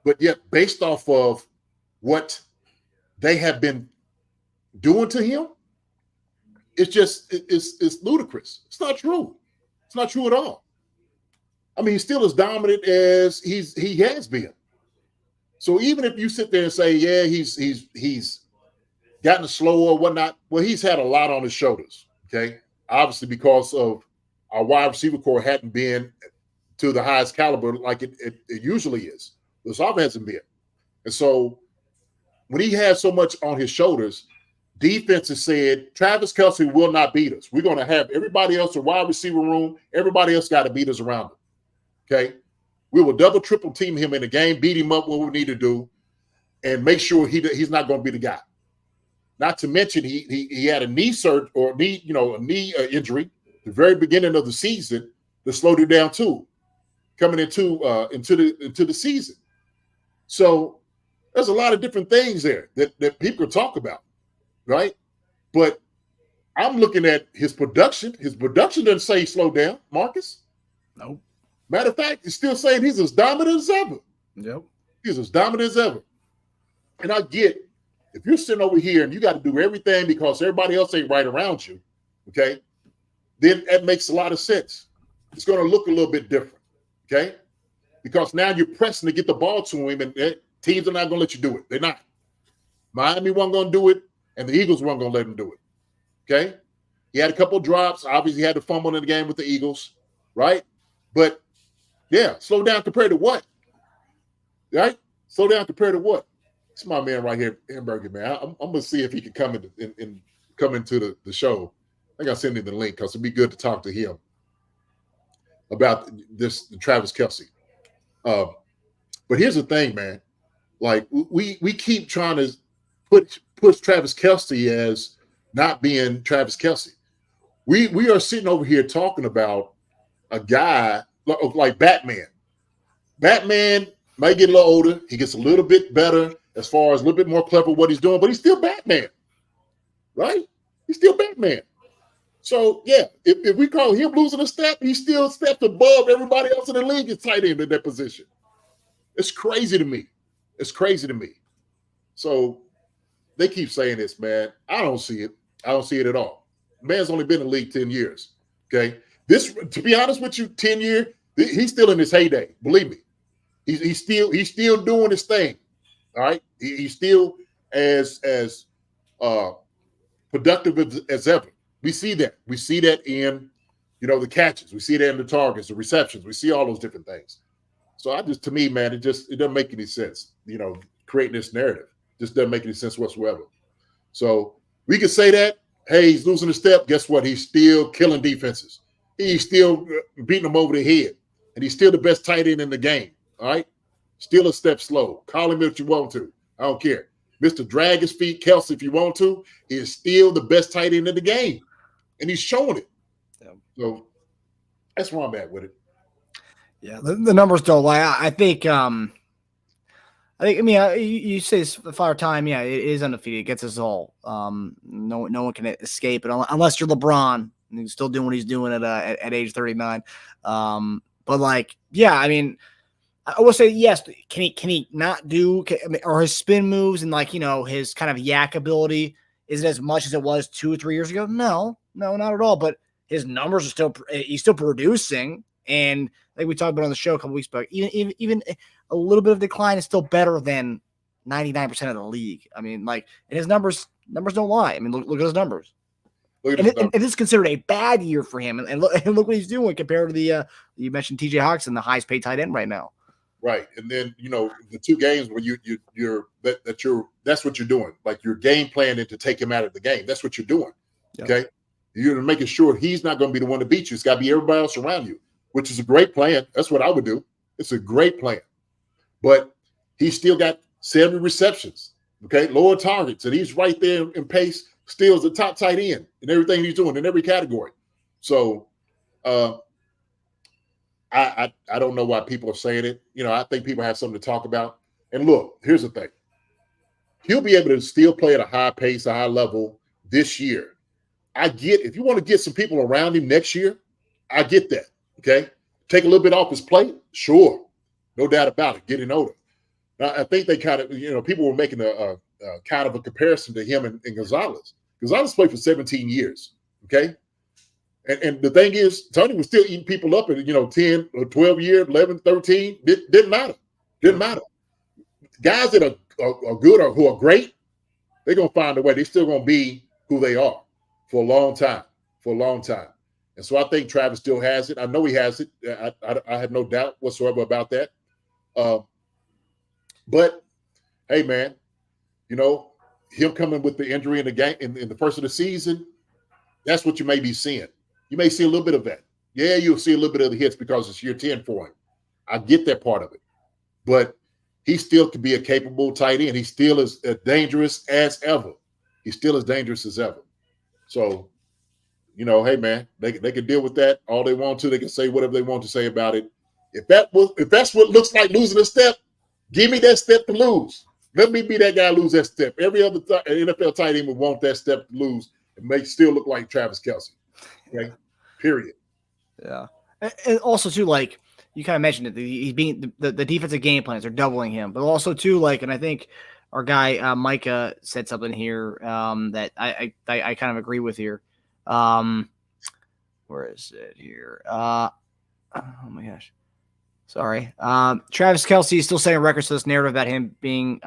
but yet based off of what they have been doing to him, it's ludicrous. It's not true. It's not true at all. I mean, he's still as dominant as he has been. So even if you sit there and say, yeah, he's gotten slower or whatnot, well, he's had a lot on his shoulders. Okay, obviously because of our wide receiver core hadn't been to the highest caliber like it usually is. This offense hasn't been, and so when he has so much on his shoulders, defense has said, Travis Kelce will not beat us. We're going to have everybody else in wide receiver room. Everybody else got to beat us around him. Okay? We will double, triple team him in the game, beat him up what we need to do, and make sure he's not going to be the guy. Not to mention he had a knee injury at the very beginning of the season that slowed him down too, coming into the season. So there's a lot of different things there that people talk about. Right? But I'm looking at his production. His production doesn't say he slowed down, Marcus. Nope. Matter of fact, it's still saying he's as dominant as ever. Yep. He's as dominant as ever. And I get, if you're sitting over here and you got to do everything because everybody else ain't right around you, okay, then that makes a lot of sense. It's going to look a little bit different, okay? Because now you're pressing to get the ball to him, and teams are not going to let you do it. They're not. Miami wasn't going to do it. And the Eagles weren't going to let him do it, okay? He had a couple of drops. Obviously, he had to fumble in the game with the Eagles, right? But, yeah, slow down compared to what? Right? Slow down compared to what? It's my man right here, Hamburger, man. I'm going to see if he can come into the show. I think I'll send him the link because it'd be good to talk to him about the Travis Kelce. But here's the thing, man. Like, we keep trying to push Travis Kelce as not being Travis Kelce. We are sitting over here talking about a guy like Batman. Batman might get a little older. He gets a little bit better as far as a little bit more clever what he's doing, but he's still Batman, right? He's still Batman. So, yeah, if we call him losing a step, he still stepped above everybody else in the league at tight end in that position. It's crazy to me. It's crazy to me. So they keep saying this, man. I don't see it. I don't see it at all. Man's only been in the league 10 years, okay? This, to be honest with you, 10 years, he's still in his heyday. Believe me. He's still doing his thing, all right? He's still as productive as ever. We see that. We see that in, the catches. We see that in the targets, the receptions. We see all those different things. So to me, man, it doesn't make any sense, creating this narrative. Just doesn't make any sense whatsoever. So we could say that, hey, he's losing a step. Guess what? He's still killing defenses. He's still beating them over the head. And he's still the best tight end in the game, all right? Still a step slow. Call him if you want to. I don't care. Mr. Drag his feet, Kelce, if you want to, he is still the best tight end in the game. And he's showing it. Yeah. So that's where I'm at with it. Yeah, the numbers don't lie. I think, you say it's Fire Time. Yeah, it is undefeated. It gets us all. No one can escape it unless you're LeBron and he's still doing what he's doing at age 39. But I will say yes. Can he not do? Or his spin moves and his kind of yak ability, is it as much as it was 2 or 3 years ago? No, not at all. But his numbers are he's still producing, and like we talked about on the show a couple weeks back, even a little bit of decline is still better than 99% of the league. And his numbers don't lie. Look at his numbers. And it is considered a bad year for him. And look what he's doing compared to the you mentioned TJ Hawkinson, the highest paid tight end right now. Right. And then, the 2 games where that's what you're doing. Like you're game planning to take him out of the game. That's what you're doing. Yep. Okay. You're making sure he's not going to be the one to beat you. It's got to be everybody else around you, which is a great plan. That's what I would do. It's a great plan. But he's still got 70 receptions. Okay. Lower targets. And he's right there in pace, still is the top tight end in everything he's doing in every category. So I don't know why people are saying it. I think people have something to talk about. And look, here's the thing. He'll be able to still play at a high pace, a high level this year. I get, if you want to get some people around him next year, I get that, okay? Take a little bit off his plate, sure. No doubt about it, getting older. Now, I think they kind of, people were making a kind of a comparison to him and Gonzalez. Gonzalez played for 17 years, okay? And the thing is, Tony was still eating people up at, 10 or 12 years, 11, 13. Didn't matter. Didn't matter. Guys that are good or who are great, they're going to find a way. They're still going to be who they are for a long time, And so I think Travis still has it. I know he has it. I have no doubt whatsoever about that. But, hey, man, him coming with the injury in the game in the first of the season, that's what you may be seeing. You may see a little bit of that. Yeah, you'll see a little bit of the hits because it's year 10 for him. I get that part of it. But he still could be a capable tight end. He still is as dangerous as ever. He's still as dangerous as ever. So, hey, man, they can deal with that all they want to. They can say whatever they want to say about it. If that's what looks like losing a step, give me that step to lose. Let me be that guy lose that step. Every other NFL tight end would want that step to lose and make still look like Travis Kelce. Okay? Period. Yeah. And also, too, you kind of mentioned it. He's being the defensive game plans are doubling him, but also, too, and I think our guy Micah said something here that I kind of agree with here. Where is it here? Oh, my gosh. Sorry. Travis Kelce is still setting records for this narrative about him being,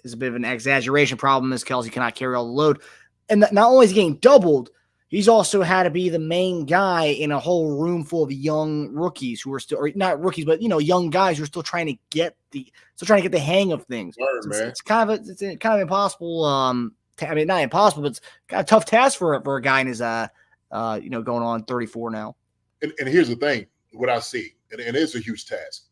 is a bit of an exaggeration problem as Kelce cannot carry all the load. And not only is he getting doubled, he's also had to be the main guy in a whole room full of young rookies who are still, or not rookies, but young guys who are still trying to get the hang of things. Sure, it's kind of impossible. Not impossible, but it's kind of a tough task for a guy in his going on 34 now. And here's the thing. What I see, and it is a huge task,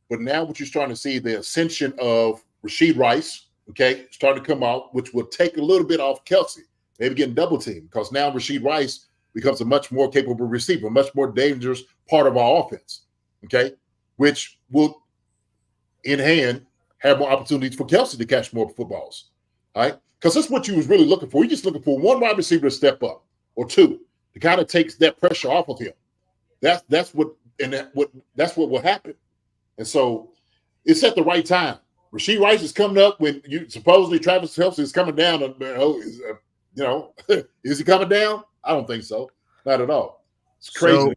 but now what you're starting to see, the ascension of Rashid Rice, okay, starting to come out, which will take a little bit off Kelce, maybe getting double teamed, because now Rashid Rice becomes a much more capable receiver, a much more dangerous part of our offense, okay, which will, in hand, have more opportunities for Kelce to catch more footballs. All right. Because that's what you was really looking for. You're just looking for one wide receiver to step up or two to kind of takes that pressure off of him. That's what will happen. And so it's at the right time. Rashee Rice is coming up when supposedly Travis Kelce is coming down. Is he coming down? I don't think so. Not at all. It's crazy.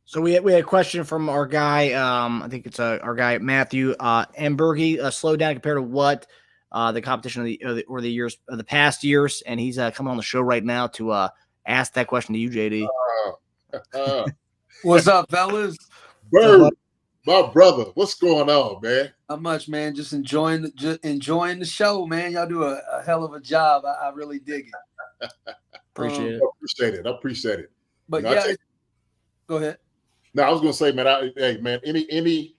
So we had a question from our guy. I think it's our guy Matthew Ambergy. Slowed down compared to what the competition of the past years, and he's coming on the show right now to ask that question to you, JD. What's up, fellas? Bird, my brother, what's going on, man? Not much, man. Just enjoying the show, man. Y'all do a hell of a job. I really dig it. Appreciate it. I appreciate it. But go ahead. No, I was gonna say, man. Any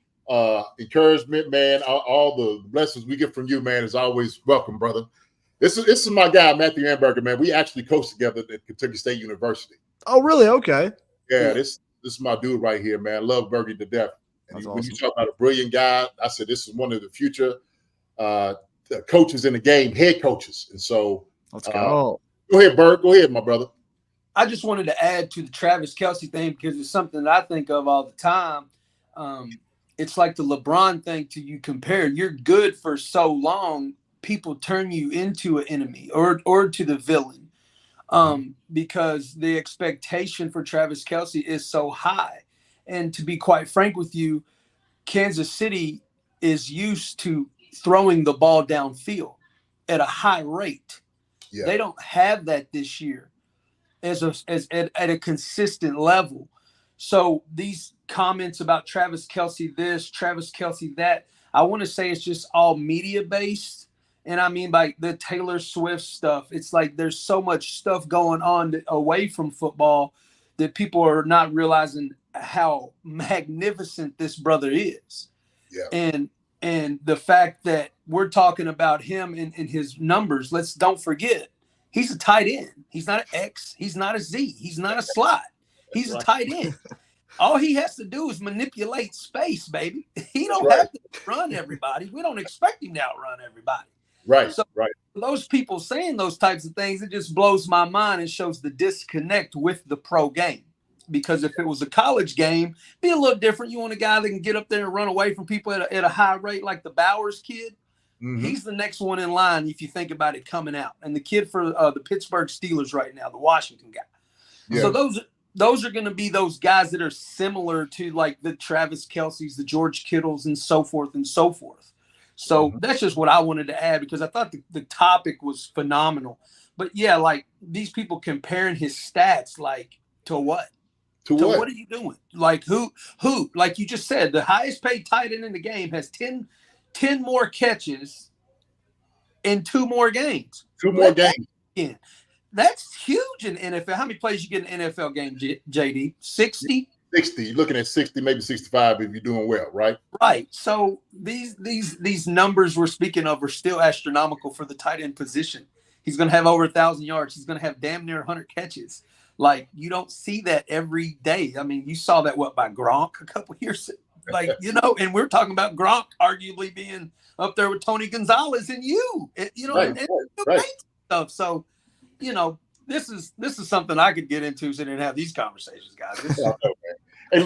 encouragement, man. All the blessings we get from you, man, is always welcome, brother. This is my guy, Matthew Amberger, man. We actually coached together at Kentucky State University. Oh, really? Okay. Yeah, this is my dude right here, man. Love Bergie to death. And when you talk about a brilliant guy, I said this is one of the future coaches in the game, head coaches. And so let's go. Go ahead, Berg. Go ahead, my brother. I just wanted to add to the Travis Kelce thing because it's something that I think of all the time. It's like the LeBron thing to you compare. You're good for so long, people turn you into an enemy or to the villain because the expectation for Travis Kelce is so high. And to be quite frank with you, Kansas City is used to throwing the ball downfield at a high rate. Yeah. They don't have that this year at a consistent level. So these comments about Travis Kelce this, Travis Kelce that, I want to say it's just all media based. And I mean by the Taylor Swift stuff, it's like there's so much stuff going on away from football that people are not realizing how magnificent this brother is. Yeah. And the fact that we're talking about him in his numbers, don't forget, he's a tight end. He's not an X. He's not a Z. He's not a slot. He's a tight end. All he has to do is manipulate space, baby. He don't have to run everybody. We don't expect him to outrun everybody. Right, so those people saying those types of things, it just blows my mind and shows the disconnect with the pro game. Because if it was a college game, be a little different. You want a guy that can get up there and run away from people at a high rate like the Bowers kid. Mm-hmm. He's the next one in line if you think about it coming out. And the kid for the Pittsburgh Steelers right now, the Washington guy. Yeah. So those are going to be those guys that are similar to like the Travis Kelce's, the George Kittles, and so forth and so forth. So that's just what I wanted to add because I thought the topic was phenomenal. But yeah, like these people comparing his stats, like to what? To what are you doing? Like who, like you just said, the highest paid tight end in the game has 10 more catches in 2 more games. 2 more games. That's huge in NFL. How many plays you get in an NFL game, JD? 60? 60. You're looking at 60, maybe 65 if you're doing well, right? Right. So these numbers we're speaking of are still astronomical for the tight end position. He's going to have over 1,000 yards. He's going to have damn near 100 catches. Like, you don't see that every day. I mean, you saw that, by Gronk a couple years ago? Like, and we're talking about Gronk arguably being up there with Tony Gonzalez and stuff. So, this is something I could get into so I didn't have these conversations, guys. Hey,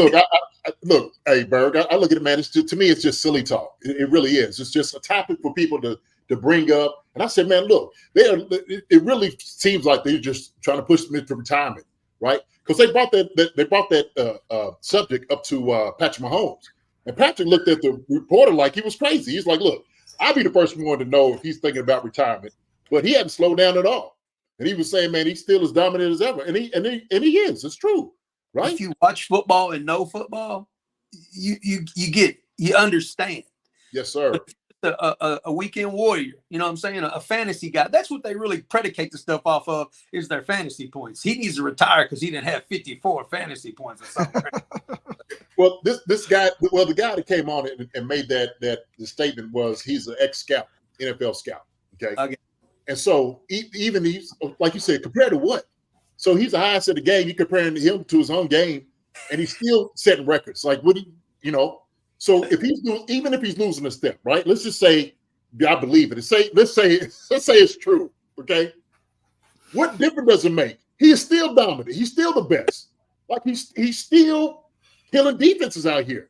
look, hey, Berg, I look at it, man. To me, it's just silly talk. It really is. It's just a topic for people to bring up. And I said, man, look, it really seems like they're just trying to push them into retirement, right? Because they brought that subject up to Patrick Mahomes. And Patrick looked at the reporter like he was crazy. He's like, look, I'll be the first one to know if he's thinking about retirement. But he hadn't slowed down at all. And he was saying, man, he's still as dominant as ever. And he is. It's true, right? If you watch football and know football, you understand. Yes, sir. A weekend warrior, you know what I'm saying? A fantasy guy. That's what they really predicate the stuff off of is their fantasy points. He needs to retire because he didn't have 54 fantasy points or something. Well, the guy that came on it and made the statement was he's an ex-scout, NFL scout. Okay. And so even he's, like you said, compared to what? So he's the highest of the game. You're comparing him to his own game, and he's still setting records. Like, what do you know? So even if he's losing a step, right? Let's just say I believe it. Let's say it's true. Okay, what difference does it make? He is still dominant. He's still the best. Like he's still killing defenses out here.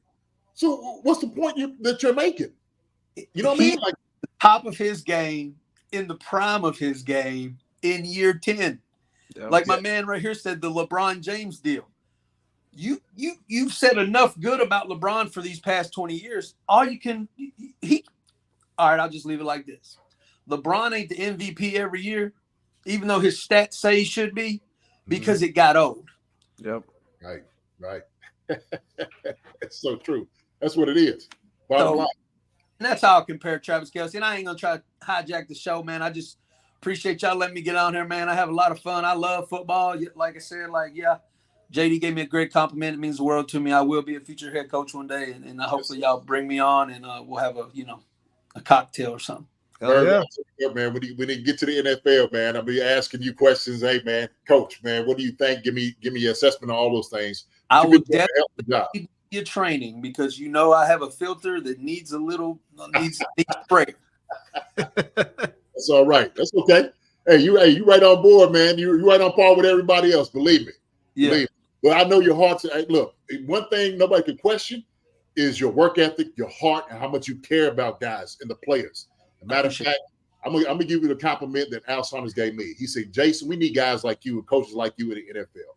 So what's the point that you're making? You know what I mean? Like top of his game, in the prime of his game, in year 10. Like my man right here said, the LeBron James deal. You've said enough good about LeBron for these past 20 years. All right, I'll just leave it like this. LeBron ain't the MVP every year, even though his stats say he should be, because it got old. Yep. Right. It's so true. That's what it is. Bottom line. And that's how I compare Travis Kelce. And I ain't going to try to hijack the show, man. I just appreciate y'all letting me get on here, man. I have a lot of fun. I love football. Like I said, JD gave me a great compliment. It means the world to me. I will be a future head coach one day. And hopefully y'all bring me on and we'll have a cocktail or something. Yeah, man. When you get to the NFL, man, I'll be asking you questions. Hey, man, coach, man, what do you think? Give me your assessment on all those things. I will definitely need your training because I have a filter that needs needs spray. That's all right. That's okay. Hey, you right on board, man. You right on par with everybody else. Believe me. Yeah. Believe me. But I know your heart's. Hey, look, one thing nobody can question is your work ethic, your heart, and how much you care about guys and the players. As a matter of fact, I'm gonna give you the compliment that Al Saunders gave me. He said, Jason, we need guys like you and coaches like you in the NFL.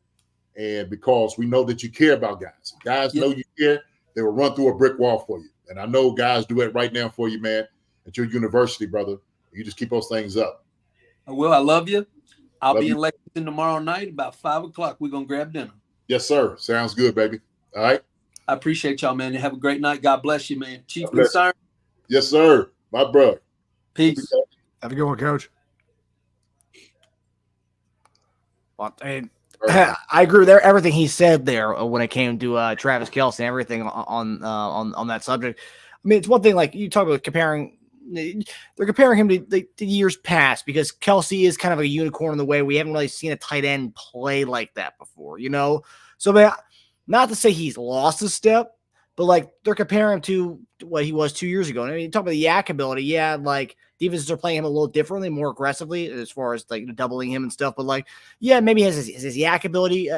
And because we know that you care about guys. Guys know you care, they will run through a brick wall for you. And I know guys do it right now for you, man, at your university, brother. You just keep those things up. I will. I love you. I'll be in Lexington tomorrow night about 5 o'clock. We're going to grab dinner. Yes, sir. Sounds good, baby. All right. I appreciate y'all, man. Have a great night. God bless you, man. Chief concern. Yes, sir. My brother. Peace. Have a good one, Coach. Well, I agree with everything he said there when it came to Travis Kelce and everything on that subject. I mean, it's one thing like you talk about comparing. They're comparing him to years past because Kelce is kind of a unicorn in the way we haven't really seen a tight end play like that before, So, man, not to say he's lost a step, but like they're comparing him to what he was 2 years ago. And I mean, you talk about the yak ability, yeah, like defenses are playing him a little differently, more aggressively as far as like doubling him and stuff. But like, yeah, maybe his yak ability,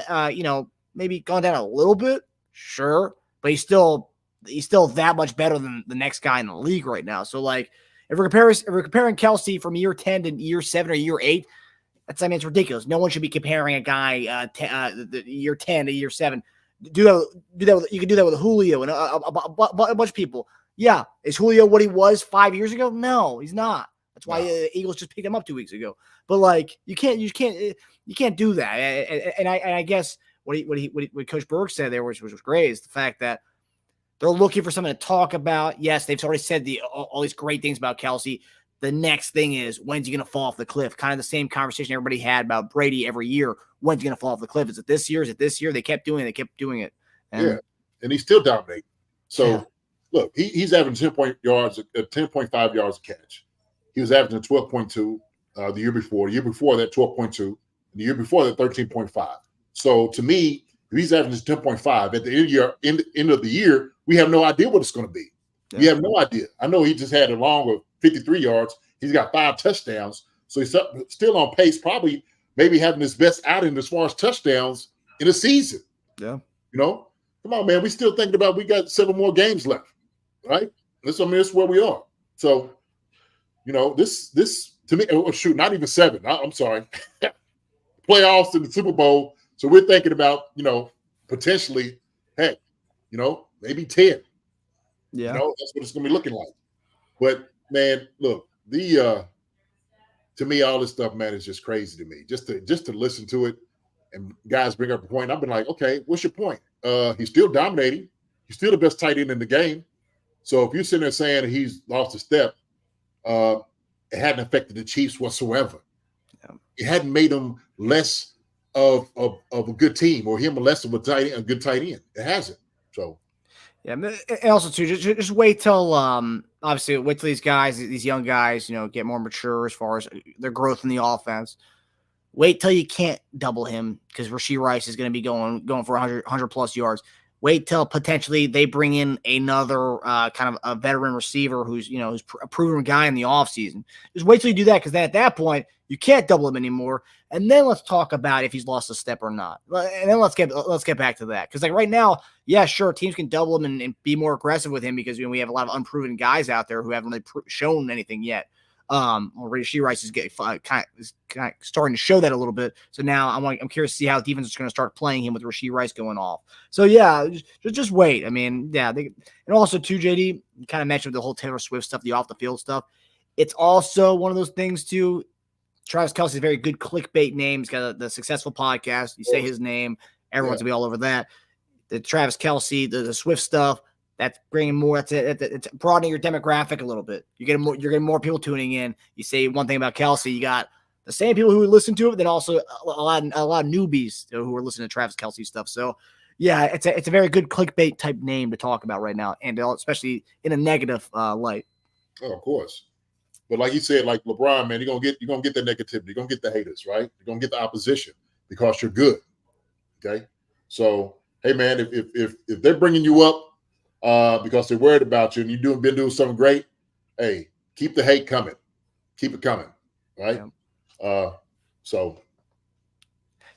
maybe gone down a little bit, sure, but he's still that much better than the next guy in the league right now. So like, if we're comparing Kelce from year 10 to year 7 or year 8, it's ridiculous. No one should be comparing a guy the year 10 to year 7. Do that. You can do that with Julio and a bunch of people. Yeah, is Julio what he was 5 years ago? No, he's not. That's why the Eagles just picked him up 2 weeks ago. But like, you can't do that. And I guess what Coach Berg said there, which was great, is the fact that they're looking for something to talk about. Yes, they've already said all these great things about Kelce. The next thing is, when's he going to fall off the cliff? Kind of the same conversation everybody had about Brady every year. When's he going to fall off the cliff? Is it this year? Is it this year? They kept doing it. And he's still dominating. So, look, he's averaging 10.5 yards a catch. He was averaging 12.2 the year before. The year before that, 12.2. And the year before that, 13.5. So, to me, if he's averaging 10.5 at the end of the year, we have no idea what it's going to be. Yeah. We have no idea. I know he just had a long of 53 yards. He's got 5 touchdowns. So he's still on pace, probably maybe having his best outing as far as touchdowns in a season. Yeah. Come on, man. We still thinking about we got 7 more games left, right? This is where we are. So, this to me, not even 7. I'm sorry. Playoffs in the Super Bowl. So we're thinking about, potentially, heck, maybe 10. Yeah. That's what it's going to be looking like. But, man, look, to me, all this stuff, man, is just crazy to me. Just to listen to it and guys bring up a point, I've been like, okay, what's your point? He's still dominating. He's still the best tight end in the game. So if you're sitting there saying he's lost a step, it hadn't affected the Chiefs whatsoever. Yeah. It hadn't made them less of a good team or him less of a good tight end. It hasn't. So. Yeah, and also too, just wait till obviously wait till these young guys, get more mature as far as their growth in the offense. Wait till you can't double him because Rashee Rice is going to be going for 100 plus yards. Wait till potentially they bring in another kind of a veteran receiver who's a proven guy in the offseason. Just wait till you do that, because then at that point you can't double him anymore. And then let's talk about if he's lost a step or not. And then let's get back to that, because like right now, yeah, sure, teams can double him and be more aggressive with him because we have a lot of unproven guys out there who haven't really shown anything yet. Rashee Rice is kind of starting to show that a little bit. So now I'm curious to see how defense is going to start playing him with Rashee Rice going off. So yeah, just wait. I mean, yeah, and also too, JD, you kind of mentioned the whole Taylor Swift stuff, the off the field stuff. It's also one of those things too. Travis Kelce is a very good clickbait name. He's got the successful podcast. You say his name, everyone's gonna be all over that. The Travis Kelce, the Swift stuff. That's bringing more. It's broadening your demographic a little bit. You're getting more people tuning in. You say one thing about Kelce, you got the same people who listen to it, but then also a lot of newbies who are listening to Travis Kelce stuff. So, yeah, it's a very good clickbait type name to talk about right now, and especially in a negative light. Oh, of course. But like you said, like LeBron, man, you're gonna get the negativity. You're gonna get the haters, right? You're gonna get the opposition because you're good. Okay, so hey, man, if they're bringing you up because they're worried about you and you've been doing something great, hey, keep the hate coming. Keep it coming, right? Yeah.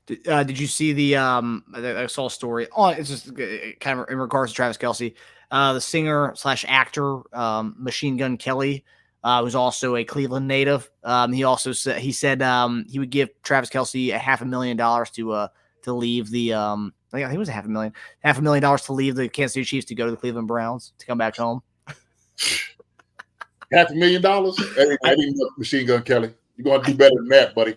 Did you see the I saw a story on, it's just kind of in regards to Travis Kelce, the singer / actor Machine Gun Kelly, who's also a Cleveland native. He also said he would give Travis Kelce $500,000 to leave the I think it was $500,000 to leave the Kansas City Chiefs to go to the Cleveland Browns to come back home. $500,000? That ain't enough, Machine Gun Kelly. You're gonna do better than that, buddy.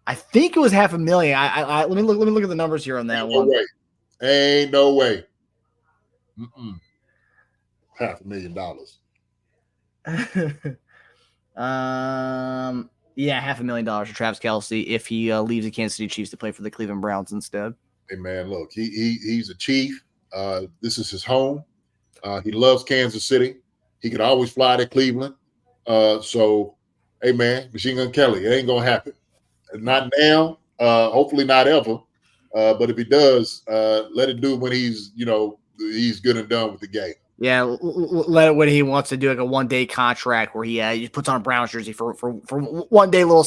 I think it was $500,000. I let me look at the numbers here on that ain't one. No way. Ain't no way. $500,000. Yeah, $500,000 for Travis Kelce if he leaves the Kansas City Chiefs to play for the Cleveland Browns instead. Hey man, look, he's a Chief. This is his home. He loves Kansas City. He could always fly to Cleveland. So, hey man, Machine Gun Kelly, it ain't gonna happen. Not now. Hopefully not ever. But if he does, let it do when he's good and done with the game. Yeah, let it when he wants to do like a 1-day contract where he puts on a Browns jersey for 1 day little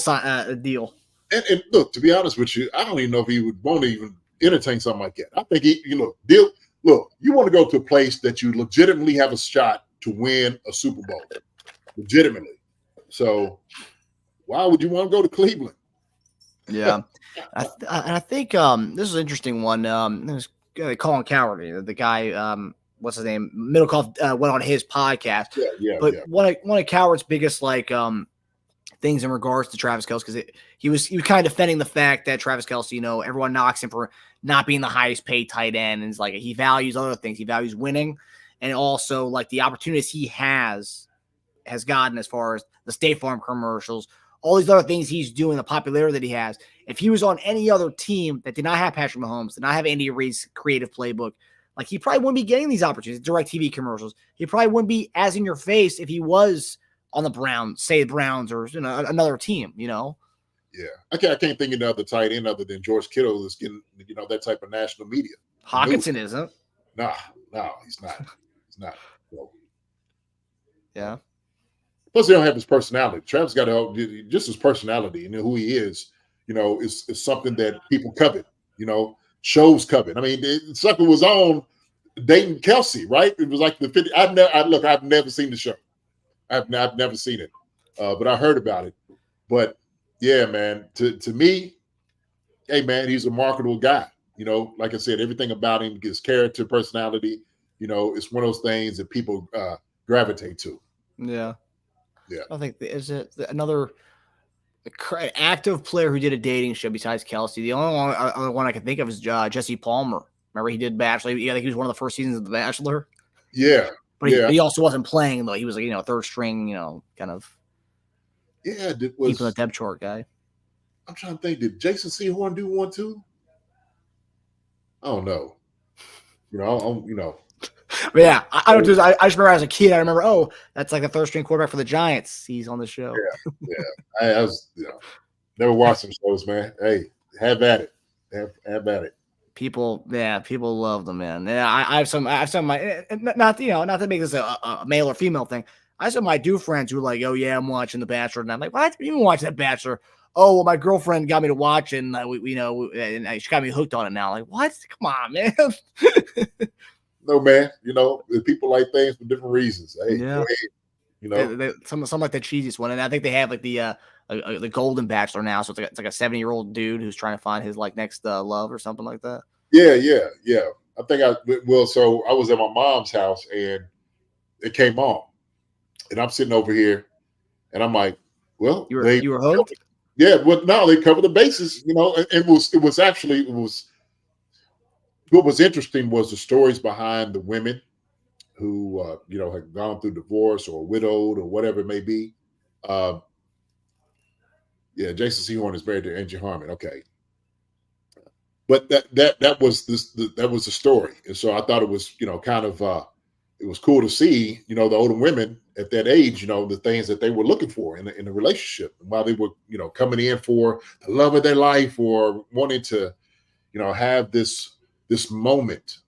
deal. And look, to be honest with you, I don't even know if he would want to even entertain something like that. I think you want to go to a place that you legitimately have a shot to win a Super Bowl, legitimately. So why would you want to go to Cleveland? Yeah, I think this is an interesting one. This Colin Cowherd, the guy, what's his name? Middlecoff went on his podcast. But one of Cowherd's biggest things in regards to Travis Kelce, because he was kind of defending the fact that Travis Kelce, everyone knocks him for not being the highest paid tight end, and it's like he values other things. He values winning, and also like the opportunities he has gotten as far as the State Farm commercials, all these other things he's doing, the popularity that he has. If he was on any other team that did not have Patrick Mahomes, did not have Andy Reid's creative playbook, like he probably wouldn't be getting these opportunities, direct TV commercials. He probably wouldn't be as in your face if he was on the Browns, or another team, Yeah, I can't think of another tight end other than George Kittle that's getting that type of national media. Hawkinson isn't. No, he's not. He's not. No. Yeah. Plus, they don't have his personality. Travis got just his personality and who he is. Is something that people covet. Shows covet. I mean, sucker was on dating Kelce, right? It was like the 50. I've never seen the show. I've never seen it, but I heard about it. But yeah, man, to me, hey man, he's a marketable guy. Like I said, everything about him, his character, personality, it's one of those things that people gravitate to. Yeah. Yeah. I think is it another active player who did a dating show besides Kelce. The only other one I can think of is Jesse Palmer. Remember he did Bachelor. I think he was one of the first seasons of The Bachelor. Yeah. But he also wasn't playing though. He was like, third string, kind of. Yeah, keeping the depth chart guy. I'm trying to think. Did Jason Sehorn do one too? I don't know. But yeah, I don't. I just remember as a kid. I remember. That's like the third string quarterback for the Giants. He's on the show. Yeah. I was never watched some shows, man. Hey, have at it. Have at it. People love them, man. And I have some of my, not to make this a male or female thing. I have some of my dude friends who are like, oh yeah, I'm watching The Bachelor, and I'm like, what? You been watching The Bachelor? Oh, well, my girlfriend got me to watch, and and she got me hooked on it now. Like, what? Come on, man. No, man. People like things for different reasons. Hey, Yeah. go ahead, Some like the cheesiest one, and I think they have like the Golden Bachelor now, so it's like a 70-year-old dude who's trying to find his like next love or something like that. Yeah. I think so I was at my mom's house and it came on, and I'm sitting over here, and I'm like, well, you were hooked. Yeah, well, no, they covered the bases. It was actually what was interesting was the stories behind the women who had gone through divorce or widowed or whatever it may be. Jason Sehorn is married to Angie Harmon. Okay, but that was the story, and so I thought it was kind of it was cool to see the older women at that age, the things that they were looking for in a relationship, and while they were coming in for the love of their life or wanting to have this moment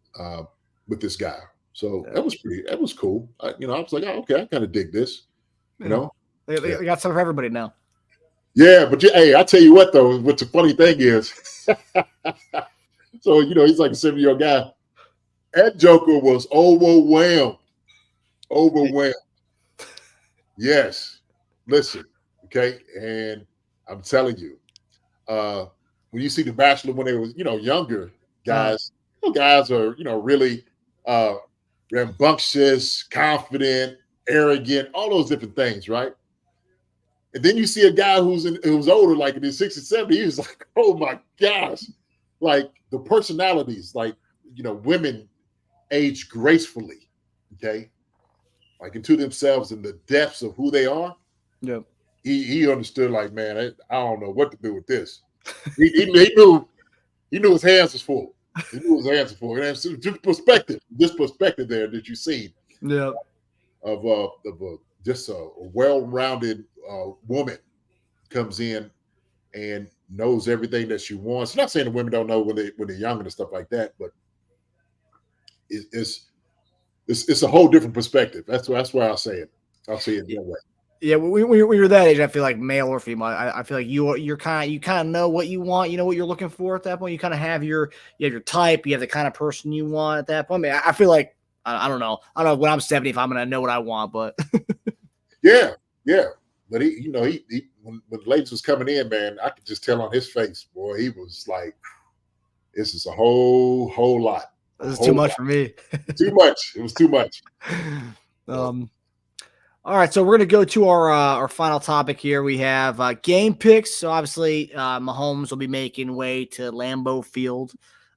with this guy. So that was cool. I was like, oh, okay, I kind of dig this. They got something for everybody now. Yeah, but hey, I tell you what though, what the funny thing is, so he's like a 70-year-old guy. That Joker was overwhelmed. Yes. Listen, okay, and I'm telling you, when you see The Bachelor when they was younger guys, guys are really rambunctious, confident, arrogant, all those different things, right? And then you see a guy who's older, like in his 60s, 70s, he was like, oh my gosh. Like the personalities, like, women age gracefully, okay? Like into themselves and the depths of who they are. Yeah. He understood, like, man, I don't know what to do with this. He knew his hands was full. He knew his hands were full. And so this perspective there that you see of just a well-rounded woman comes in and knows everything that she wants. I'm not saying the women don't know when they're younger and stuff like that, but it's a whole different perspective. That's why I'll say it. I'll say it that way. Yeah, when you're that age, I feel like male or female, I feel like you kind of know what you want, you know what you're looking for at that point. You kind of have your type, you have the kind of person you want at that point. I mean, I feel like I don't know when I'm 70 if I'm gonna know what I want, but yeah. But he when the ladies was coming in, man, I could just tell on his face, boy, he was like, this is a whole lot. This is too much for me. Too much. It was too much. All right, so we're going to go to our final topic here. We have game picks. So obviously, Mahomes will be making way to Lambeau Field,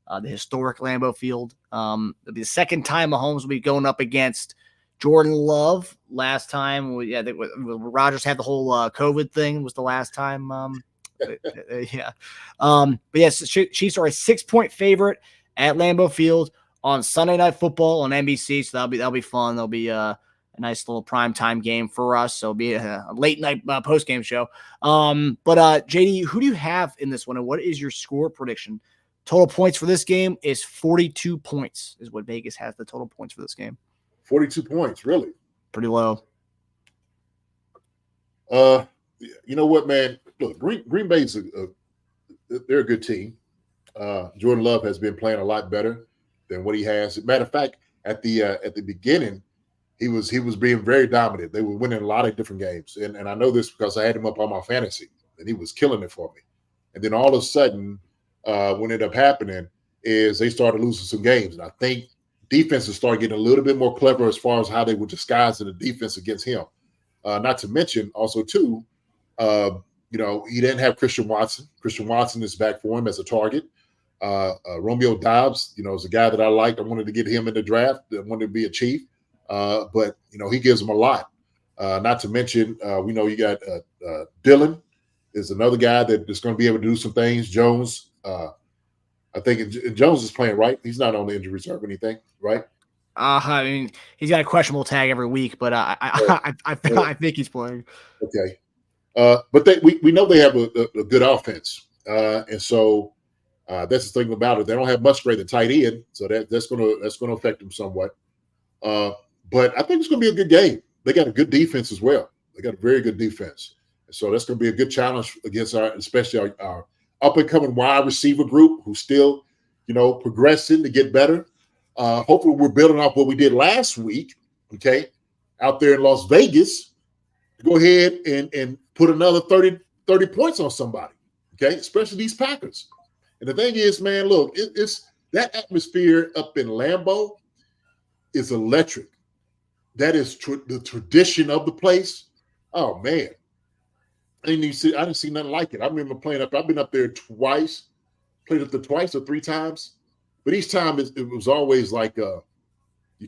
the historic Lambeau Field. It'll be the second time Mahomes will be going up against Jordan Love. Last time, Rodgers had the whole COVID thing. Was the last time. Yeah. But yes, Chiefs are a 6-point favorite at Lambeau Field on Sunday Night Football on NBC. So that'll be fun. There'll be a nice little primetime game for us. So it'll be a late night post-game show. But JD, who do you have in this one? And what is your score prediction? Total points for this game is 42 points is what Vegas has the total points for this game. 42 points, really? Pretty low. You know what, man? Look, Green Bay's they're a good team. Jordan Love has been playing a lot better than what he has. Matter of fact, at the beginning, he was being very dominant. They were winning a lot of different games. And I know this because I had him up on my fantasy, and he was killing it for me. And then all of a sudden, what ended up happening is they started losing some games. And I think defenses started getting a little bit more clever as far as how they were disguising the defense against him. Not to mention also, too, he didn't have Christian Watson. Christian Watson is back for him as a target. Romeo Doubs, is a guy that I liked. I wanted to get him in the draft. I wanted to be a Chief. But he gives them a lot. Not to mention, we know you got Dillon is another guy that is going to be able to do some things. Jones, I think Jones is playing, right? He's not on the injury reserve or anything, right? I mean, he's got a questionable tag every week, but I think he's playing. Okay, but we know they have a good offense, and so That's the thing about it. They don't have Musgrave at tight end, so that's gonna affect them somewhat. But I think it's gonna be a good game. They got a good defense as well. They got a very good defense, so that's gonna be a good challenge against especially our up and coming wide receiver group, who's still, progressing to get better. Hopefully, we're building off what we did last week. Okay, out there in Las Vegas, go ahead and put another 30 points on somebody. Okay, especially these Packers. And the thing is, man, look, it's that atmosphere up in Lambeau is electric. That is the tradition of the place. Oh man, I didn't see nothing like it. I remember playing up. I've been up there twice, played up there twice or three times, but each time it was always like you're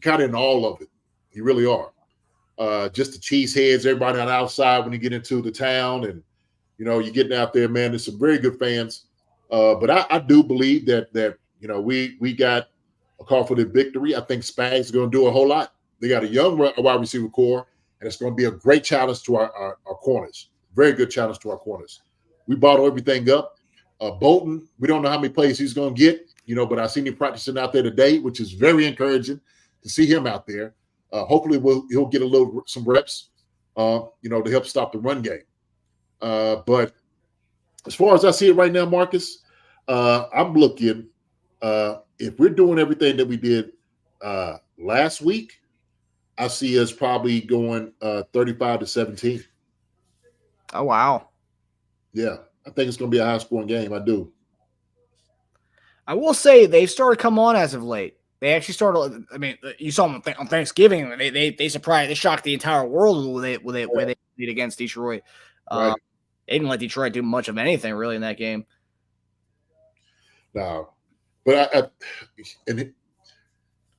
kind of in all of it. You really are. Just the cheeseheads, everybody on the outside when you get into the town, and you're getting out there, man. There's some very good fans. But I do believe that we got a call for the victory. I think Spags is going to do a whole lot. They got a young wide receiver core, and it's going to be a great challenge to our corners. Very good challenge to our corners. We bottle everything up. Bolton, we don't know how many plays he's going to get, but I seen him practicing out there today, which is very encouraging to see him out there. Hopefully he'll get some reps, to help stop the run game. But as far as I see it right now, Marcus, I'm looking, if we're doing everything that we did last week, I see us probably going 35-17. Oh, wow. Yeah, I think it's going to be a high-scoring game. I do. I will say they've started to come on as of late. They actually started. I mean, you saw them on Thanksgiving. They surprised. They shocked the entire world when they beat against Detroit. Right. They didn't let Detroit do much of anything really in that game. No, but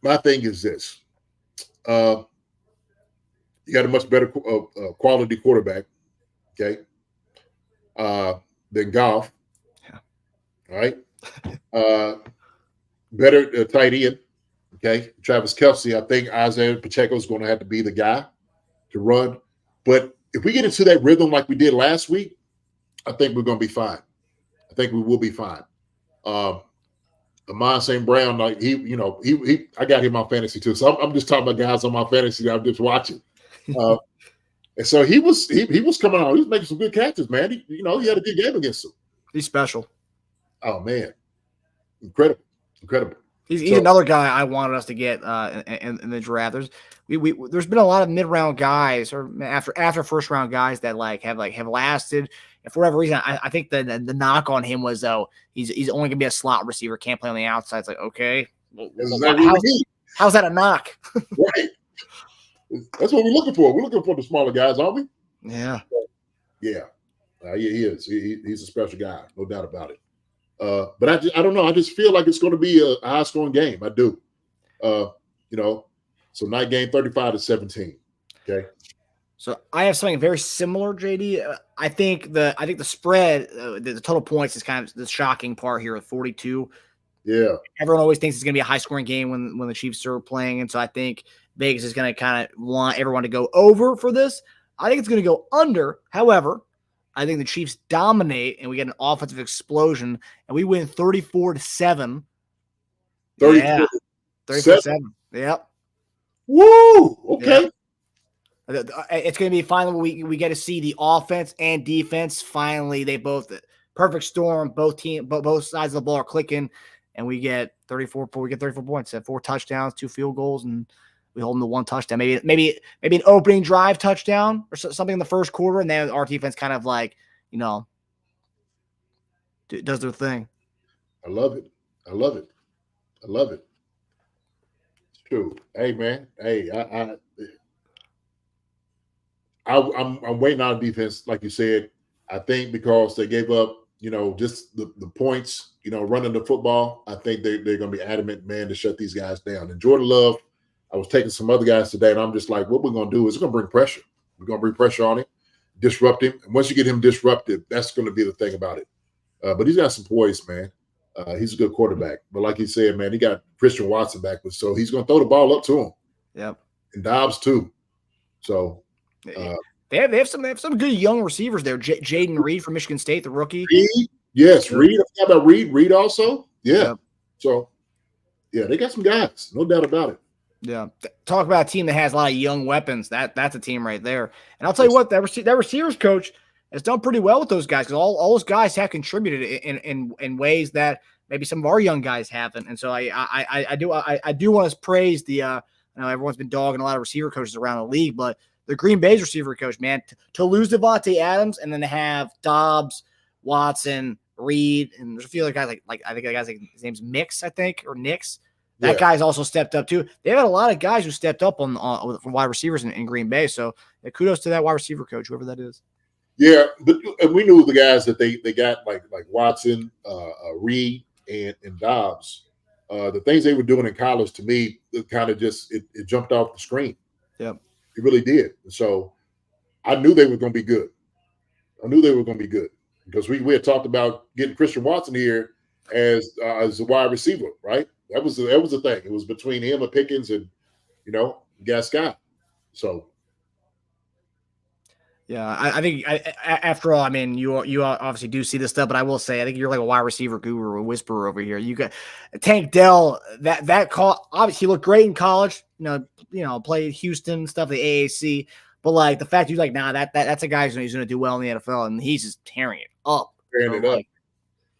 my thing is this: you got a much better quality quarterback, okay, than Goff. Yeah. All right. Better tight end, okay. Travis Kelce. I think Isaiah Pacheco is going to have to be the guy to run. But if we get into that rhythm like we did last week, I think we're going to be fine. I think we will be fine. Amon St. Brown, like I got him on fantasy too. So I'm just talking about guys on my fantasy that I'm just watching. And so he was coming on. He was making some good catches, man. He had a good game against him. He's special. Oh man, incredible. He's another guy I wanted us to get in the draft. There's been a lot of mid-round guys or after first-round guys that have lasted. And for whatever reason, I think the knock on him was though he's only gonna be a slot receiver, can't play on the outside. It's like, okay, how's that a knock? Right. That's what we're looking for. We're looking for the smaller guys, aren't we? Yeah. Yeah. He is. He's a special guy, no doubt about it. But I don't know. I just feel like it's going to be a high-scoring game. I do. So night game 35-17. Okay. So I have something very similar, JD. I think the spread, the total points is kind of the shocking part here at 42. Yeah. Everyone always thinks it's going to be a high-scoring game when the Chiefs are playing, and so I think Vegas is going to kind of want everyone to go over for this. I think it's going to go under. However, I think the Chiefs dominate, and we get an offensive explosion, and we win 34-7. 34-7. Yep. Woo! Okay. Yep. It's going to be finally we get to see the offense and defense. Finally, they both perfect storm. Both sides of the ball are clicking, and we get 34 points, 4 touchdowns, 2 field goals, and we hold them to 1 touchdown. Maybe an opening drive touchdown or something in the first quarter, and then our defense kind of does their thing. I love it. It's true. Hey man. Hey, I'm waiting on defense, like you said. I think because they gave up, just the points, running the football. I think they're going to be adamant, man, to shut these guys down. And Jordan Love, I was taking some other guys today, and I'm just like, what we're going to do is we're going to bring pressure. We're going to bring pressure on him, disrupt him. And once you get him disrupted, that's going to be the thing about it. But he's got some poise, man. He's a good quarterback. But like you said, man, he got Christian Watson back, so he's going to throw the ball up to him. Yep. And Dobbs too. So they have some good young receivers there. Jaden Reed from Michigan State, the rookie. Yes, Reed. How about Reed? Reed also. Yeah. Yep. So, yeah, they got some guys, no doubt about it. Yeah. Talk about a team that has a lot of young weapons. That's a team right there. And I'll tell you what, that receivers coach has done pretty well with those guys because all those guys have contributed in ways that maybe some of our young guys haven't. And so I do want to praise the I know everyone's been dogging a lot of receiver coaches around the league, but the Green Bay's receiver coach, man, to lose Devontae Adams and then to have Dobbs, Watson, Reed, and there's a few other guys like I think that guy's his name's Mix, I think, or Nix. That guy's also stepped up too. They've had a lot of guys who stepped up on from wide receivers in Green Bay. So kudos to that wide receiver coach, whoever that is. Yeah, but we knew the guys that they got like Watson, Reed, and Dobbs. The things they were doing in college, to me, it kind of just it jumped off the screen. Yep, it really did. So I knew they were going to be good. Because we had talked about getting Christian Watson here as a wide receiver, right? That was the thing. It was between him and Pickens and Gascon. So yeah, I think after all, I mean, you obviously do see this stuff, but I will say I think you're like a wide receiver guru, a whisperer over here. You got Tank Dell. That call obviously he looked great in college. Played Houston stuff, the AAC. But like the fact you're like, nah, that's a guy who's going to do well in the NFL, and he's just tearing it up.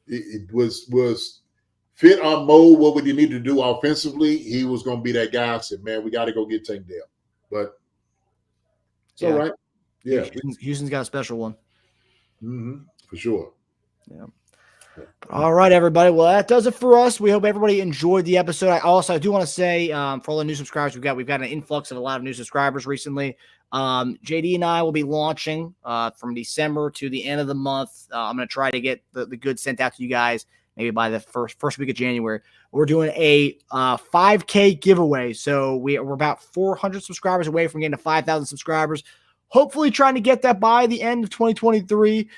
It was fit on mold. What would you need to do offensively? He was going to be that guy. I said, man, we got to go get Tank Dell. But it's all right. Yeah, Houston's got a special one. For sure. Yeah. All right, everybody. Well, that does it for us. We hope everybody enjoyed the episode. I do want to say for all the new subscribers we've got an influx of a lot of new subscribers recently. JD and I will be launching from December to the end of the month. I'm going to try to get the goods sent out to you guys maybe by the first week of January. We're doing a 5K giveaway. So we're about 400 subscribers away from getting to 5,000 subscribers. Hopefully trying to get that by the end of 2023.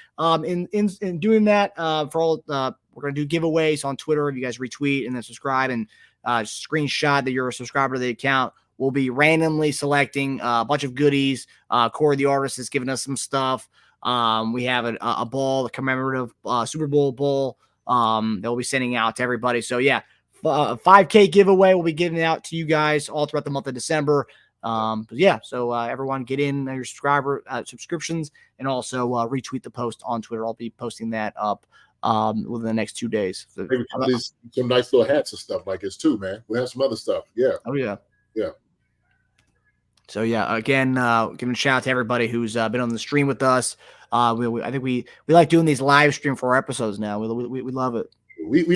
In doing that, for all we're going to do giveaways on Twitter. If you guys retweet and then subscribe and screenshot that you're a subscriber to the account, we'll be randomly selecting a bunch of goodies. Corey the artist is giving us some stuff. We have a ball, the commemorative Super Bowl bowl that we'll be sending out to everybody. So yeah, 5K giveaway we'll be giving out to you guys all throughout the month of December. So everyone get in your subscriptions and also retweet the post on Twitter. I'll be posting that up within the next 2 days. Maybe some nice little hats and stuff like this too, man. We have some other stuff. Yeah. Oh yeah. Yeah. So yeah, again, giving a shout out to everybody who's been on the stream with us. I think we like doing these live stream for our episodes now. We love it. We love it. We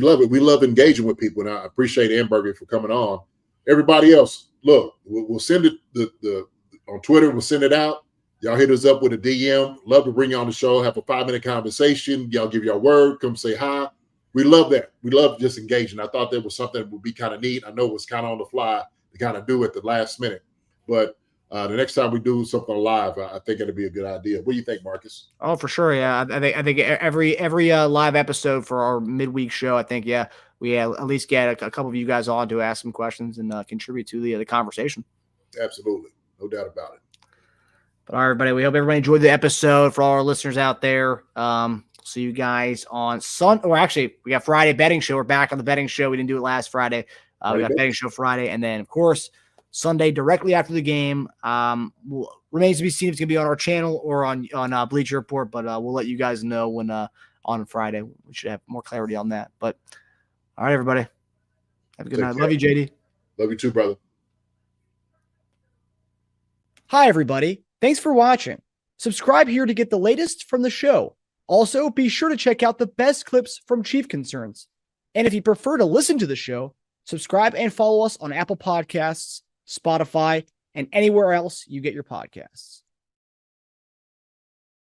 love it. We love engaging with people, and I appreciate Amberger for coming on. Everybody else, look, we'll send it on Twitter. We'll send it out. Y'all hit us up with a DM. Love to bring you on the show, have a 5-minute conversation. Y'all give your word, come say hi. We love that. We love just engaging. I thought that was something that would be kind of neat. I know it was kind of on the fly to kind of do at the last minute, but the next time we do something live, I think it'll be a good idea. What do you think, Marcus? Oh, for sure. Yeah, I think every live episode for our midweek show, I think we at least get a couple of you guys on to ask some questions and contribute to the conversation. Absolutely, no doubt about it. But all right, everybody, we hope everybody enjoyed the episode. For all our listeners out there, see you guys on Sunday. Or actually, we got Friday betting show. We're back on the betting show. We didn't do it last Friday. We got betting show Friday, and then of course Sunday directly after the game. Remains to be seen if it's gonna be on our channel or on Bleacher Report, but we'll let you guys know when on Friday. We should have more clarity on that. But all right, everybody, have a good night. Love you, JD. Love you too, brother. Hi, everybody. Thanks for watching. Subscribe here to get the latest from the show. Also, be sure to check out the best clips from Chief Concerns. And if you prefer to listen to the show, subscribe and follow us on Apple Podcasts, Spotify, and anywhere else you get your podcasts.